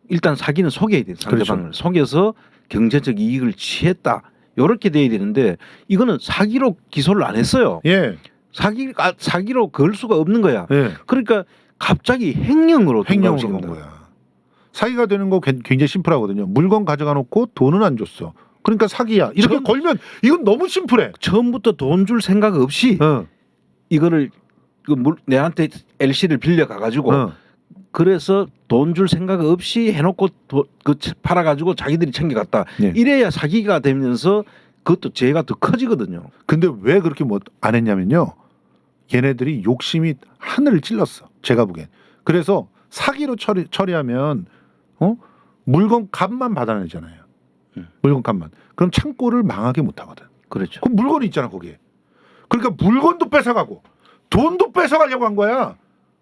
일단 사기는 속여야 돼요. 상대방을
그렇죠.
속여서 경제적 이익을 취했다. 이렇게 돼야 되는데 이거는 사기로 기소를 안 했어요.
예.
사기로 걸 수가 없는 거야.
예.
그러니까 갑자기 횡령으로
횡령으로 간 거야. 사기가 되는 거 굉장히 심플하거든요. 물건 가져가 놓고 돈은 안 줬어. 그러니까 사기야. 이렇게 걸면 이건 너무 심플해.
처음부터 돈 줄 생각 없이 이거를 내한테 LC를 빌려 가가지고 그래서 돈 줄 생각 없이 해놓고 팔아가지고 자기들이 챙겨갔다.
예.
이래야 사기가 되면서 그것도 죄가 더 커지거든요.
근데 왜 그렇게 뭐 안 했냐면요. 얘네들이 욕심이 하늘을 찔렀어. 제가 보기엔. 그래서 사기로 처리하면 물건 값만 받아내잖아요. 물건 값만. 그럼 창고를 망하게 못 하거든.
그렇죠.
그럼 물건이 있잖아 거기에. 그러니까 물건도 뺏어가고 돈도 뺏어가려고 한 거야.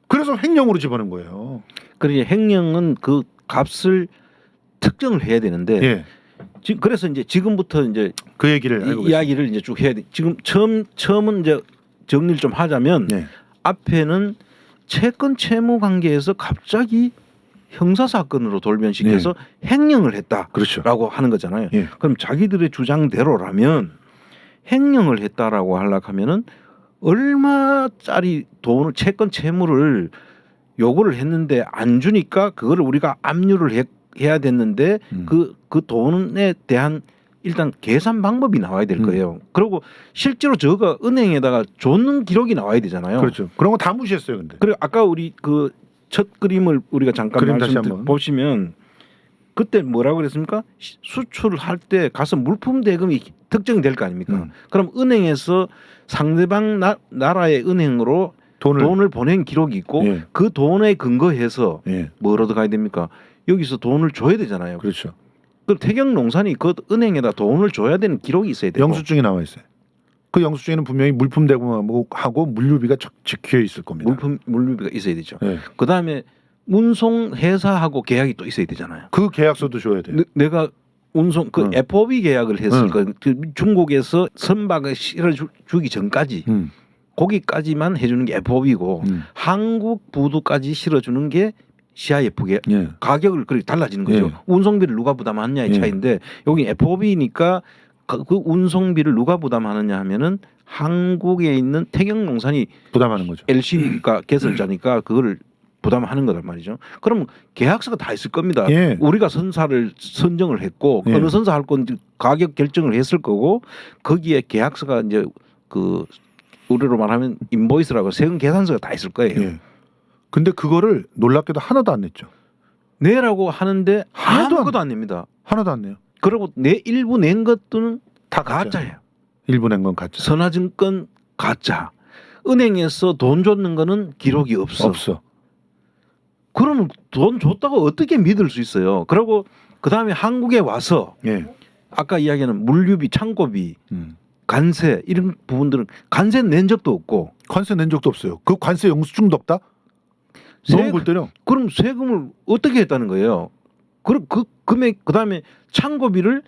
그래서 횡령으로 집어넣은 거예요.
그러니 횡령은 그 값을 특정을 해야 되는데
예.
그래서 이제 지금부터 이제
그 얘기를 알고
이야기를 이제 쭉 해야 돼. 지금 처음은 이제 정리를 좀 하자면
네.
앞에는 채권 채무 관계에서 갑자기 형사 사건으로 돌변시켜서 횡령을 했다라고
그렇죠.
하는 거잖아요.
예.
그럼 자기들의 주장대로라면 횡령을 했다라고 하려면은 얼마짜리 돈을 채권 채무를 요구를 했는데 안 주니까 그거를 우리가 압류를 해야 됐는데 그 돈에 대한 일단 계산 방법이 나와야 될 거예요. 그리고 실제로 저거 은행에다가 줬는 기록이 나와야 되잖아요.
그렇죠. 그런 거 다 무시했어요, 근데.
그리고 아까 우리 그 첫 그림을 우리가 잠깐
그림 다시 한번
보시면 그때 뭐라고 그랬습니까? 수출을 할 때 가서 물품 대금이 특정될 거 아닙니까? 그럼 은행에서 상대방 나라의 은행으로 돈을 보낸 기록이 있고
예.
그 돈에 근거해서
예.
뭘 얻어가야 됩니까? 여기서 돈을 줘야 되잖아요.
그렇죠.
그럼 태경농산이 그 은행에다 돈을 줘야 되는 기록이 있어야 되고
영수증이 나와 있어요. 그 영수증에는 분명히 물품 대금하고 물류비가 적혀 있을 겁니다.
물류비가 있어야 되죠.
예.
그다음에 운송 회사하고 계약이 또 있어야 되잖아요.
그 계약서도 줘야 돼요.
내가 운송 FOB 계약을 했으니까 그 중국에서 선박을 실어주기 전까지 거기까지만 해주는 게 FOB고 한국 부두까지 실어주는 게 CIF
예.
가격을 그렇게 달라지는 거죠.
예.
운송비를 누가 부담하느냐의 차이인데 여기 FOB니까 그 운송비를 누가 부담하느냐 하면은 한국에 있는 태경농산이
부담하는 거죠.
LC가 개설자니까 그거를 부담하는 거란 말이죠. 그럼 계약서가 다 있을 겁니다.
예.
우리가 선사를 선정을 했고
예.
어느 선사 할 건지 가격 결정을 했을 거고 거기에 계약서가 이제 그 우리로 말하면 인보이스라고 세금 계산서가 다 있을 거예요.
예. 근데 그거를 놀랍게도 하나도 안 냈죠.
내라고 하는데
하나도
아무것도 안 냅니다.
하나도 안 내요.
그리고 일부 낸 것들은 다 가짜예요.
일부 낸 건 가짜.
선화증권 가짜. 은행에서 돈 줬는 거는 기록이 없어. 그러면 돈 줬다고 어떻게 믿을 수 있어요? 그리고 그 다음에 한국에 와서
예.
아까 이야기하는 물류비, 창고비, 관세 이런 부분들은 관세 낸 적도 없고
관세 낸 적도 없어요. 그 관세 영수증도 없다? 너무 골 때려.
그럼 세금을 어떻게 했다는 거예요? 그럼 그 금액 그다음에 창고비를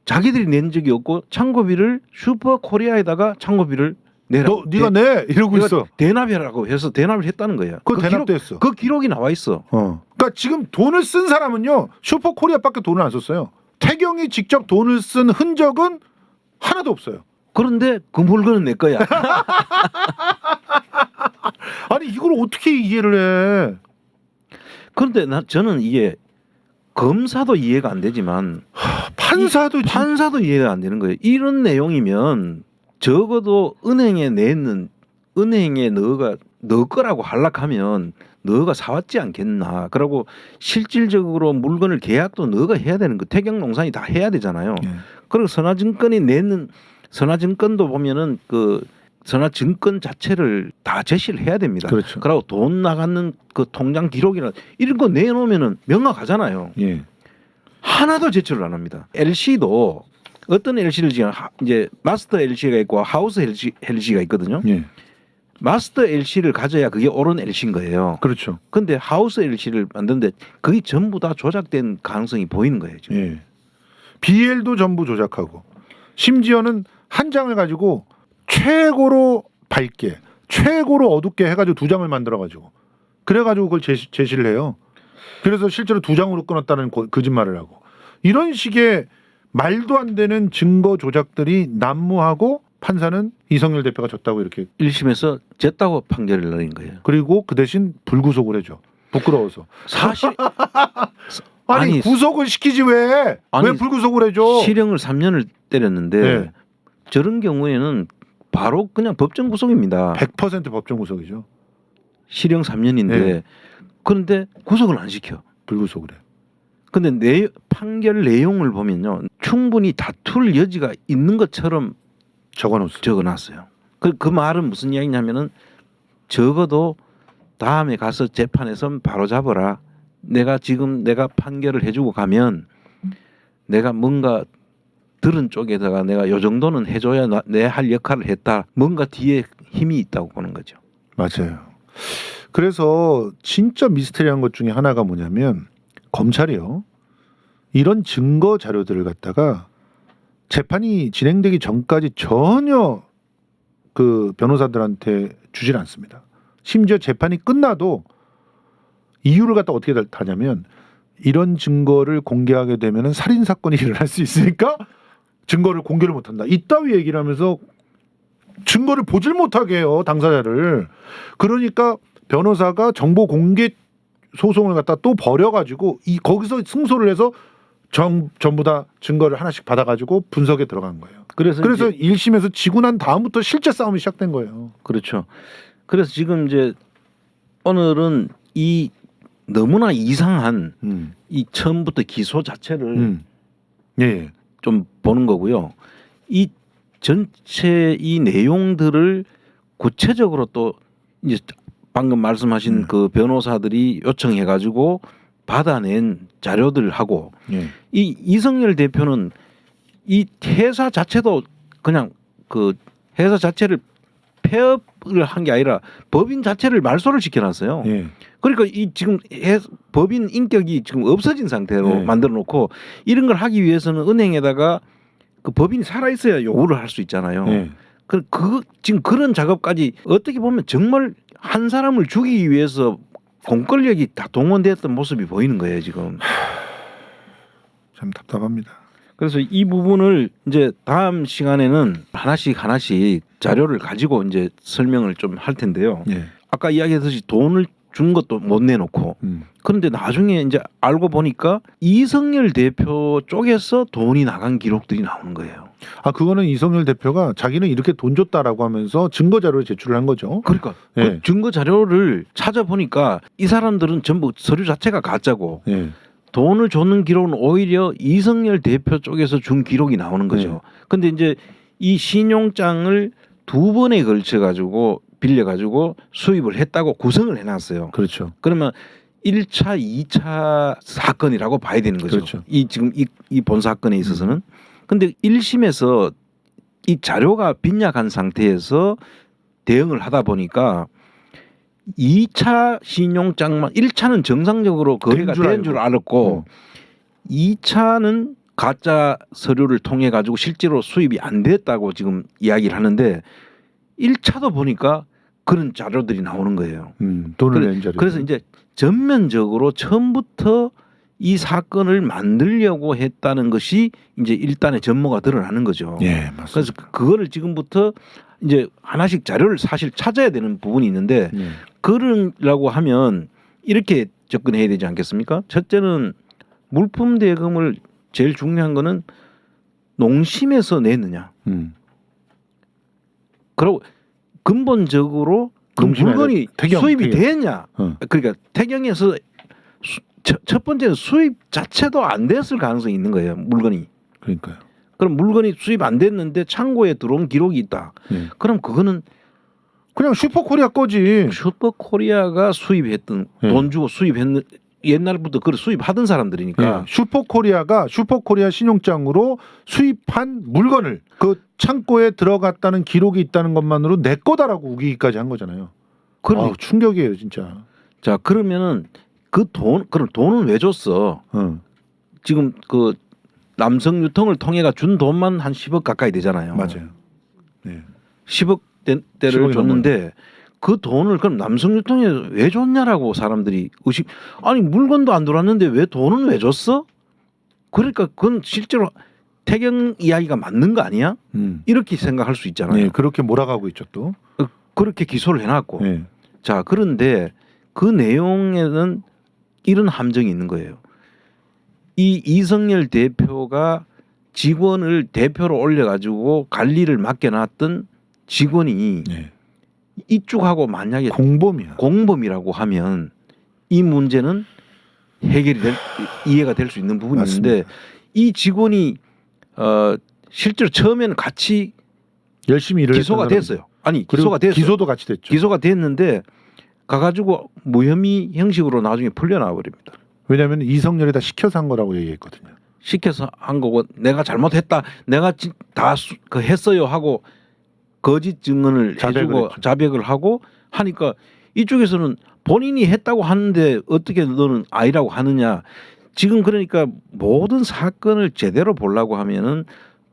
자기들이 낸 적이 없고 창고비를 슈퍼코리아에다가 창고비를 내라고.
네가 내 이러고 있어.
대납이라고 해서 대납을 했다는 거예요.
그 대납도 했어.
그 기록이 나와 있어.
그러니까 지금 돈을 쓴 사람은요 슈퍼코리아밖에 돈을 안 썼어요. 태경이 직접 돈을 쓴 흔적은 하나도 없어요.
그런데 그 물건은 내 거야.
아니 이걸 어떻게 이해를 해?
그런데 저는 이게 검사도 이해가 안 되지만 판사도 이해가 안 되는 거예요. 이런 내용이면 적어도 은행에 너 거라고 하락하면 너가 사왔지 않겠나. 그리고 실질적으로 물건을 계약도 너가 해야 되는 거. 태경농산이 다 해야 되잖아요. 그리고 선화증권이 내는 선화증권도 보면은 그 선화증권 자체를 다 제시를 해야 됩니다.
그렇죠.
그리고 돈 나가는 그 통장 기록이나 이런 거 내놓으면은 명확하잖아요.
예.
하나도 제출을 안 합니다. LC도 어떤 LC를 지금 이제 마스터 LC가 있고 하우스 LC가 있거든요.
예.
마스터 LC를 가져야 그게 옳은 LC인 거예요.
그렇죠.
근데 하우스 LC를 만드는데 그게 전부 다 조작된 가능성이 보이는 거예요. 지금.
예. BL도 전부 조작하고 심지어는 한 장을 가지고 최고로 밝게 최고로 어둡게 해가지고 2장을 만들어가지고 그래가지고 그걸 제시를 해요. 그래서 실제로 2장으로 끊었다는 거짓말을 하고 이런 식의 말도 안 되는 증거 조작들이 난무하고 판사는 이성열 대표가 졌다고 이렇게
1심에서 졌다고 판결을 내린 거예요.
그리고 그 대신 불구속을 해줘. 부끄러워서.
사실
아니 구속을 시키지 왜 불구속을 해줘?
실형을 3년을 때렸는데
네.
저런 경우에는 바로 그냥 법정 구속입니다.
100% 법정 구속이죠.
실형 3년인데
네.
그런데 구속을 안 시켜.
불구속을 해.
근데 판결 내용을 보면요. 충분히 다툴 여지가 있는 것처럼 적어놨어요. 그 말은 무슨 이야기냐면은 적어도 다음에 가서 재판에서 바로 잡아라. 내가 판결을 해주고 가면 내가 뭔가 들은 쪽에다가 내가 요 정도는 해줘야 내 할 역할을 했다. 뭔가 뒤에 힘이 있다고 보는 거죠.
맞아요. 그래서 진짜 미스테리한 것 중에 하나가 뭐냐면 검찰이요. 이런 증거 자료들을 갖다가 재판이 진행되기 전까지 전혀 그 변호사들한테 주질 않습니다. 심지어 재판이 끝나도 이유를 갖다 어떻게 다냐면 이런 증거를 공개하게 되면은 살인 사건이 일어날 수 있으니까 증거를 공개를 못한다. 이따위 얘기를 하면서 증거를 보질 못하게 해요, 당사자를. 그러니까 변호사가 정보 공개 소송을 갖다 또 벌여가지고 거기서 승소를 해서 전부 다 증거를 하나씩 받아가지고 분석에 들어간 거예요. 그래서 1심에서 지고 난 다음부터 실제 싸움이 시작된 거예요.
그렇죠. 그래서 지금 이제 오늘은 이 너무나 이상한 이 처음부터 기소 자체를
예.
좀 보는 거고요. 이 전체 이 내용들을 구체적으로 또 이제 방금 말씀하신 그 변호사들이 요청해가지고 받아낸 자료들하고 이 이성열 대표는 이 회사 자체도 그냥 그 회사 자체를 폐업을 한 게 아니라 법인 자체를 말소를 시켜놨어요.
예.
그러니까 이 지금 법인 인격이 지금 없어진 상태로 만들어 놓고 이런 걸 하기 위해서는 은행에다가 그 법인이 살아 있어야 요구를 할 수 있잖아요. 지금 그런 작업까지 어떻게 보면 정말 한 사람을 죽이기 위해서 공권력이 다 동원됐던 모습이 보이는 거예요, 지금.
참 답답합니다.
그래서 이 부분을 이제 다음 시간에는 하나씩 자료를 가지고 이제 설명을 좀 할 텐데요. 아까 이야기했듯이 돈을 준 것도 못 내놓고 그런데 나중에 이제 알고 보니까 이성열 대표 쪽에서 돈이 나간 기록들이 나오는 거예요.
아, 그거는 이성열 대표가 자기는 이렇게 돈 줬다라고 하면서 증거 자료를 제출을 한 거죠.
그러니까 그 증거 자료를 찾아보니까 이 사람들은 전부 서류 자체가 가짜고 돈을 줬는 기록은 오히려 이성열 대표 쪽에서 준 기록이 나오는 거죠. 근데 이제 이 신용장을 2번에 걸쳐 가지고 빌려 가지고 수입을 했다고 구성을 해놨어요.
그렇죠.
그러면 1차, 2차 사건이라고 봐야 되는 거죠.
그렇죠.
이 지금 이 본 사건에 있어서는. 근데 1심에서 이 자료가 빈약한 상태에서 대응을 하다 보니까 2차 신용장만 1차는 정상적으로 거래가 된 줄 알았고 2차는 가짜 서류를 통해 가지고 실제로 수입이 안 됐다고 지금 이야기를 하는데 1차도 보니까 그런 자료들이 나오는 거예요.
돈을 낸 자료.
그래서 이제 전면적으로 처음부터 이 사건을 만들려고 했다는 것이 이제 일단의 전모가 드러나는 거죠.
예, 맞습니다.
그래서 그거를 지금부터 이제 하나씩 자료를 사실 찾아야 되는 부분이 있는데 그러려고 하면 이렇게 접근해야 되지 않겠습니까? 첫째는 물품 대금을 제일 중요한 거는 농심에서 냈느냐. 그리고 근본적으로 그 물건이 수입이 됐냐. 그러니까 태경에서 첫 번째는 수입 자체도 안 됐을 가능성이 있는 거예요. 물건이.
그러니까요.
그럼 물건이 수입 안 됐는데 창고에 들어온 기록이 있다. 그럼 그거는
그냥 슈퍼코리아 거지.
슈퍼코리아가 수입했던 돈 주고 수입했는 옛날부터 그걸 수입하던 사람들이니까 슈퍼코리아
신용장으로 수입한 물건을 그 창고에 들어갔다는 기록이 있다는 것만으로 내 거다라고 우기기까지 한 거잖아요.
그럼
충격이에요, 진짜.
자, 그러면은 그럼 돈은 왜 줬어? 지금 그 남성 유통을 통해가 준 돈만 한 10억 가까이 되잖아요.
맞아요. 네.
10억 대를 줬는데 그 돈을 그럼 남성유통에 왜 줬냐라고 사람들이 의식. 아니 물건도 안 들어왔는데 왜 돈은 왜 줬어? 그러니까 그건 실제로 태경 이야기가 맞는 거 아니야? 이렇게 생각할 수 있잖아요.
네, 그렇게 몰아가고 있죠 또.
그렇게 기소를 해놨고.
네.
자 그런데 그 내용에는 이런 함정이 있는 거예요. 이 이성열 대표가 직원을 대표로 올려가지고 관리를 맡겨놨던 직원이
네.
이쪽하고 만약에
공범이야.
공범이라고 하면 이 문제는 해결이 이해가 될 수 있는 부분이
맞습니다.
있는데 이 직원이 실제로 처음에는 같이
열심히 일을
기소가
했던
됐어요. 아니
그리고
기소가 됐어요.
기소도 같이 됐죠.
기소가 됐는데 가가지고 무혐의 형식으로 나중에 풀려나 버립니다.
왜냐하면 이성열이 다 시켜서 한 거라고 얘기했거든요.
시켜서 한 거고 내가 잘못했다, 내가 다 했어요 하고 거짓 증언을
자백을
해주고
했죠.
자백을 하고 하니까 이쪽에서는 본인이 했다고 하는데 어떻게 너는 아니라고 하느냐. 지금 그러니까 모든 사건을 제대로 보려고 하면은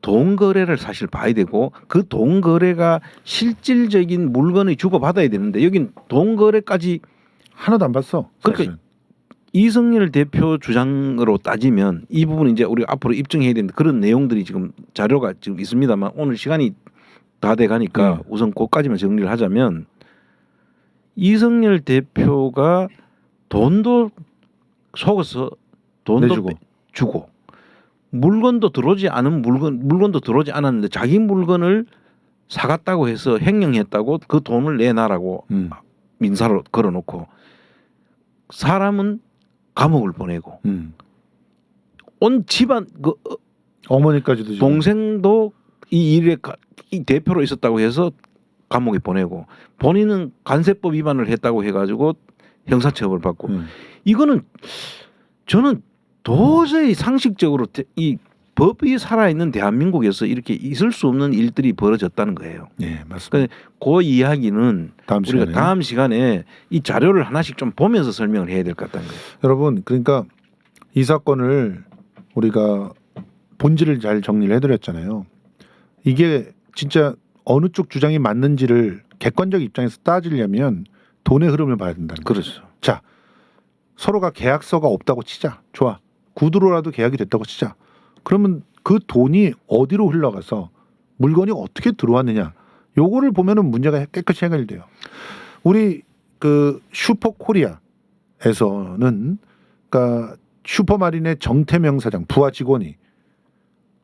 돈 거래를 사실 봐야 되고 그 돈 거래가 실질적인 물건을 주고 받아야 되는데 여긴 돈 거래까지
하나도 안 봤어.
그러니까
사실은.
이성열 대표 주장으로 따지면 이 부분 이제 우리가 앞으로 입증해야 되는데 그런 내용들이 지금 자료가 지금 있습니다만 오늘 시간이 다 돼 가니까 우선 그까지만 정리를 하자면 이성열 대표가 돈도 속아서 돈도
내주고.
주고 물건도 들어오지 않은 물건도 들어오지 않았는데 자기 물건을 사갔다고 해서 횡령했다고 그 돈을 내놔라고 민사로 걸어놓고 사람은 감옥을 보내고 온 집안 그
어머니까지도 지금.
동생도 이 일에 이 대표로 있었다고 해서 감옥에 보내고 본인은 관세법 위반을 했다고 해가지고 형사처벌 받고 이거는 저는 도저히 상식적으로 이 법이 살아있는 대한민국에서 이렇게 있을 수 없는 일들이 벌어졌다는 거예요.
네, 맞습니다.
그러니까 그 이야기는
다음
우리가
시간에.
다음 시간에 이 자료를 하나씩 좀 보면서 설명을 해야 될 것 같다는 거예요.
여러분, 그러니까 이 사건을 우리가 본질을 잘 정리를 해드렸잖아요. 이게 진짜 어느 쪽 주장이 맞는지를 객관적 입장에서 따지려면 돈의 흐름을 봐야 된다는 거죠.
그렇죠.
자, 서로가 계약서가 없다고 치자. 좋아. 구두로라도 계약이 됐다고 치자. 그러면 그 돈이 어디로 흘러가서 물건이 어떻게 들어왔느냐. 요거를 보면은 문제가 깨끗이 해결돼요. 우리 그 슈퍼코리아에서는 그러니까 슈퍼마린의 정태명 사장 부하 직원이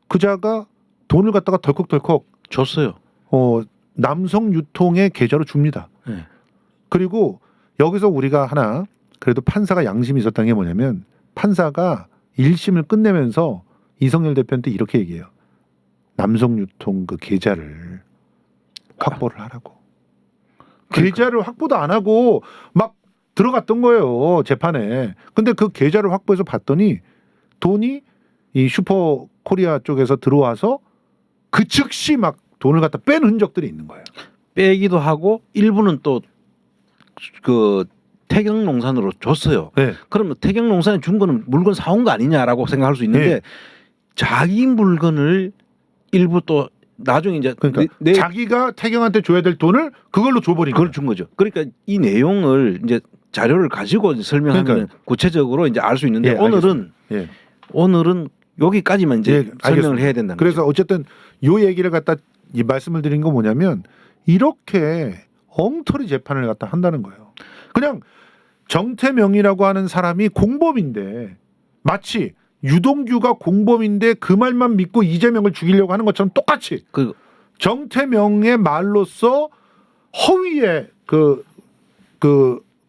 그자가 돈을 갖다가 덜컥덜컥
줬어요.
남성 유통의 계좌로 줍니다.
네.
그리고 여기서 우리가 하나 그래도 판사가 양심이 있었다는 게 뭐냐면 판사가 1심을 끝내면서 이성열 대표한테 이렇게 얘기해요. 남성 유통 그 계좌를 확보를 하라고. 계좌를 확보도 안 하고 막 들어갔던 거예요 재판에. 근데 그 계좌를 확보해서 봤더니 돈이 이 슈퍼코리아 쪽에서 들어와서 그 즉시 막 돈을 갖다 뺀 흔적들이 있는 거예요.
빼기도 하고 일부는 또 그 태경농산으로 줬어요.
네.
그러면 태경농산에 준 거는 물건 사온 거 아니냐라고 생각할 수 있는데
네.
자기 물건을 일부 또 나중에 이제
그러니까 자기가 태경한테 줘야 될 돈을 그걸로 줘버린
그걸
거예요.
준 거죠. 그러니까 이 내용을 이제 자료를 가지고 설명하면
그러니까요.
구체적으로 이제 알 수 있는데
예,
오늘은 여기까지만 이제
예,
설명을
알겠습니다.
해야 된다는
그래서
거죠.
어쨌든 요 얘기를 갖다 이 말씀을 드린 건 뭐냐면 이렇게 엉터리 재판을 갖다 한다는 거예요. 그냥 정태명이라고 하는 사람이 공범인데 마치 유동규가 공범인데 그 말만 믿고 이재명을 죽이려고 하는 것처럼 똑같이 정태명의 말로써 허위의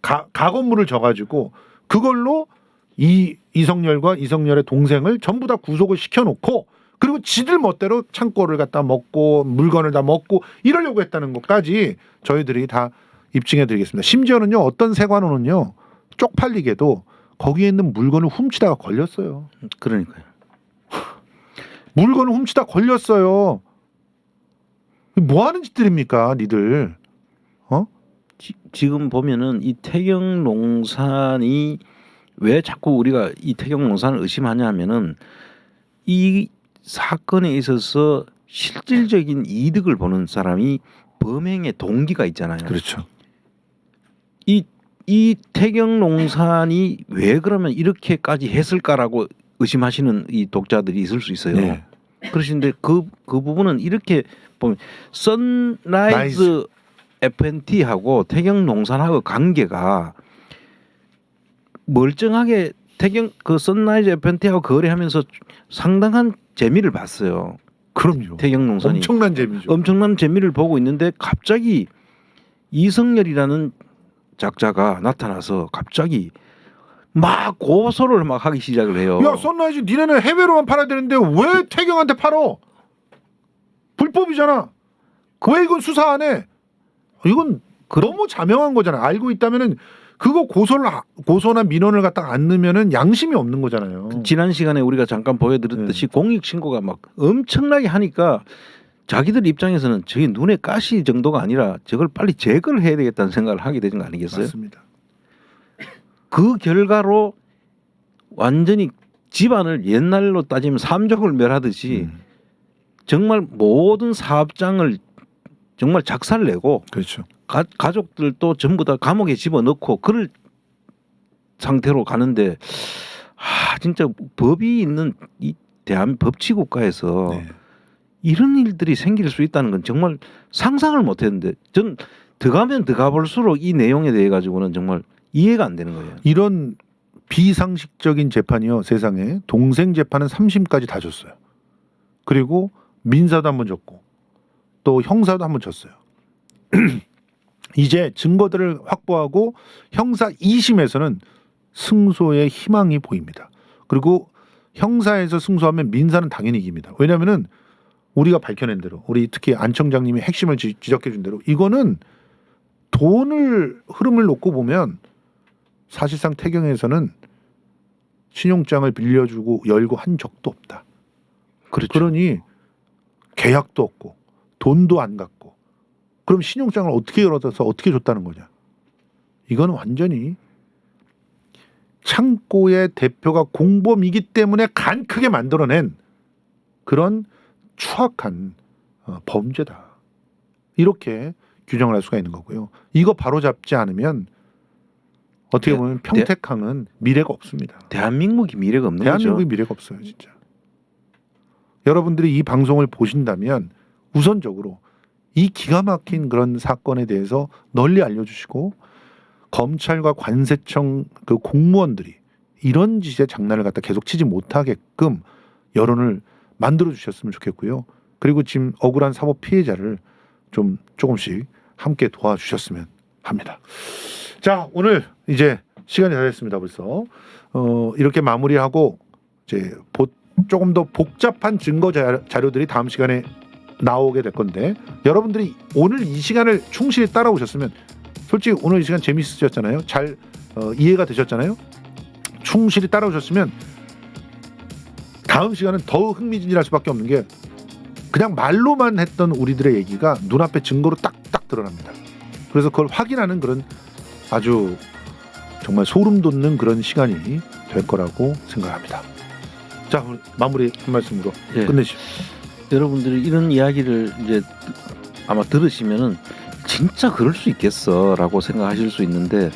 가건물을 져가지고 그걸로 이성열과 이성열의 동생을 전부 다 구속을 시켜놓고 그리고 지들 멋대로 창고를 갖다 먹고 물건을 다 먹고 이러려고 했다는 것까지 저희들이 다 입증해드리겠습니다. 심지어는요 어떤 세관원은요 쪽팔리게도 거기에 있는 물건을 훔치다가 걸렸어요.
그러니까요.
물건을 훔치다 걸렸어요. 뭐 하는 짓들입니까, 니들?
지금 보면은 이 태경농산이 왜 자꾸 우리가 이 태경농산을 의심하냐 하면은 이 사건에 있어서 실질적인 이득을 보는 사람이 범행의 동기가 있잖아요.
그렇죠.
이 태경농산이 왜 그러면 이렇게까지 했을까라고 의심하시는 이 독자들이 있을 수 있어요.
네.
그러신데 그 부분은 이렇게 보면 선라이즈 FNT하고 태경농산하고 관계가 멀쩡하게 그 선라이즈 FNT하고 거래하면서 상당한 재미를 봤어요.
그럼요.
태경농산이
엄청난 재미죠.
엄청난 재미를 보고 있는데 갑자기 이성열이라는 작자가 나타나서 갑자기 막 고소를 막 하기 시작을 해요.
야, 선라이즈 니네는 해외로만 팔아야 되는데 왜 태경한테 팔어? 불법이잖아. 왜 이건 수사 안 해? 이건 너무 자명한 거잖아. 알고 있다면은 그거 고소나 민원을 갖다가 안 넣으면은 양심이 없는 거잖아요.
지난 시간에 우리가 잠깐 보여드렸듯이 공익 신고가 막 엄청나게 하니까 자기들 입장에서는 저게 눈에 가시 정도가 아니라 저걸 빨리 제거를 해야 되겠다는 생각을 하게 되는 거 아니겠어요?
맞습니다.
그 결과로 완전히 집안을 옛날로 따지면 삼족을 멸하듯이 정말 모든 사업장을 정말 작살내고
그렇죠.
가족들도 전부 다 감옥에 집어넣고 그럴 상태로 가는데 진짜 법이 있는 이 법치국가에서
네.
이런 일들이 생길 수 있다는 건 정말 상상을 못했는데 전 들어가면 들어가 볼수록 이 내용에 대해 가지고는 정말 이해가 안 되는 거예요.
이런 비상식적인 재판이요. 세상에 동생 재판은 3심까지 다 졌어요. 그리고 민사도 한번 졌고 또 형사도 한번 졌어요. 이제 증거들을 확보하고 형사 2심에서는 승소의 희망이 보입니다. 그리고 형사에서 승소하면 민사는 당연히 이깁니다. 왜냐하면은 우리가 밝혀낸 대로 우리 특히 안 청장님이 핵심을 지적해 준 대로 이거는 돈을 흐름을 놓고 보면 사실상 태경에서는 신용장을 빌려주고 열고 한 적도 없다.
그렇죠.
그러니 계약도 없고 돈도 안 갖고 그럼 신용장을 어떻게 열어서 어떻게 줬다는 거냐. 이건 완전히 창고의 대표가 공범이기 때문에 간 크게 만들어낸 그런 추악한 범죄다. 이렇게 규정을 할 수가 있는 거고요. 이거 바로 잡지 않으면 어떻게 보면 평택항은 미래가 없습니다.
대한민국이 미래가 없는
대한민국이
거죠.
미래가 없어요, 진짜. 여러분들이 이 방송을 보신다면 우선적으로 이 기가 막힌 그런 사건에 대해서 널리 알려주시고 검찰과 관세청 그 공무원들이 이런 짓에 장난을 갖다 계속 치지 못하게끔 여론을 만들어 주셨으면 좋겠고요. 그리고 지금 억울한 사법 피해자를 좀 조금씩 함께 도와주셨으면 합니다. 자, 오늘 이제 시간이 다 됐습니다. 벌써 이렇게 마무리하고 이제 조금 더 복잡한 증거 자료들이 다음 시간에 나오게 될 건데 여러분들이 오늘 이 시간을 충실히 따라오셨으면 솔직히 오늘 이 시간 재밌으셨잖아요. 잘 이해가 되셨잖아요. 충실히 따라오셨으면 다음 시간은 더욱 흥미진진할 수밖에 없는 게 그냥 말로만 했던 우리들의 얘기가 눈앞에 증거로 딱딱 드러납니다. 그래서 그걸 확인하는 그런 아주 정말 소름 돋는 그런 시간이 될 거라고 생각합니다. 자, 마무리 한 말씀으로 끝내시죠.
여러분들이 이런 이야기를 이제 아마 들으시면은 진짜 그럴 수 있겠어라고 생각하실 수 있는데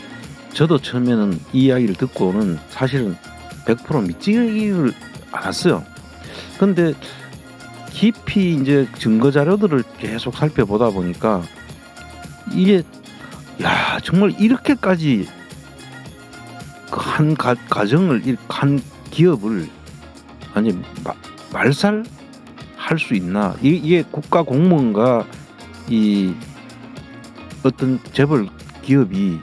저도 처음에는 이 이야기를 듣고는 사실은 100% 믿지를 않았어요. 근데 깊이 이제 증거 자료들을 계속 살펴보다 보니까 이게 정말 이렇게까지 한 가정을 한 기업을 아니 말살 할 수 있나? 이게 국가 공무원과 이 어떤 재벌 기업이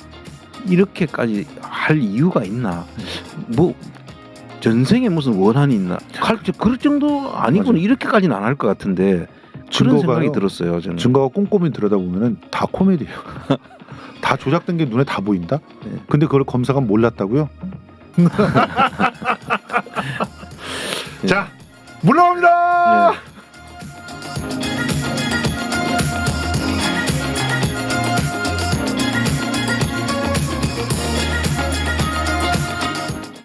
이렇게까지 할 이유가 있나? 뭐 전생에 무슨 원한이 있나? 그럴 정도 아니고는
맞아요.
이렇게까지는 안 할 것 같은데 그런 생각이 들었어요. 저는.
증거가 꼼꼼히 들여다보면은 다 코미디예요. 다 조작된 게 눈에 다 보인다.
네.
근데 그걸 검사가 몰랐다고요? 자, 물러갑니다.
네.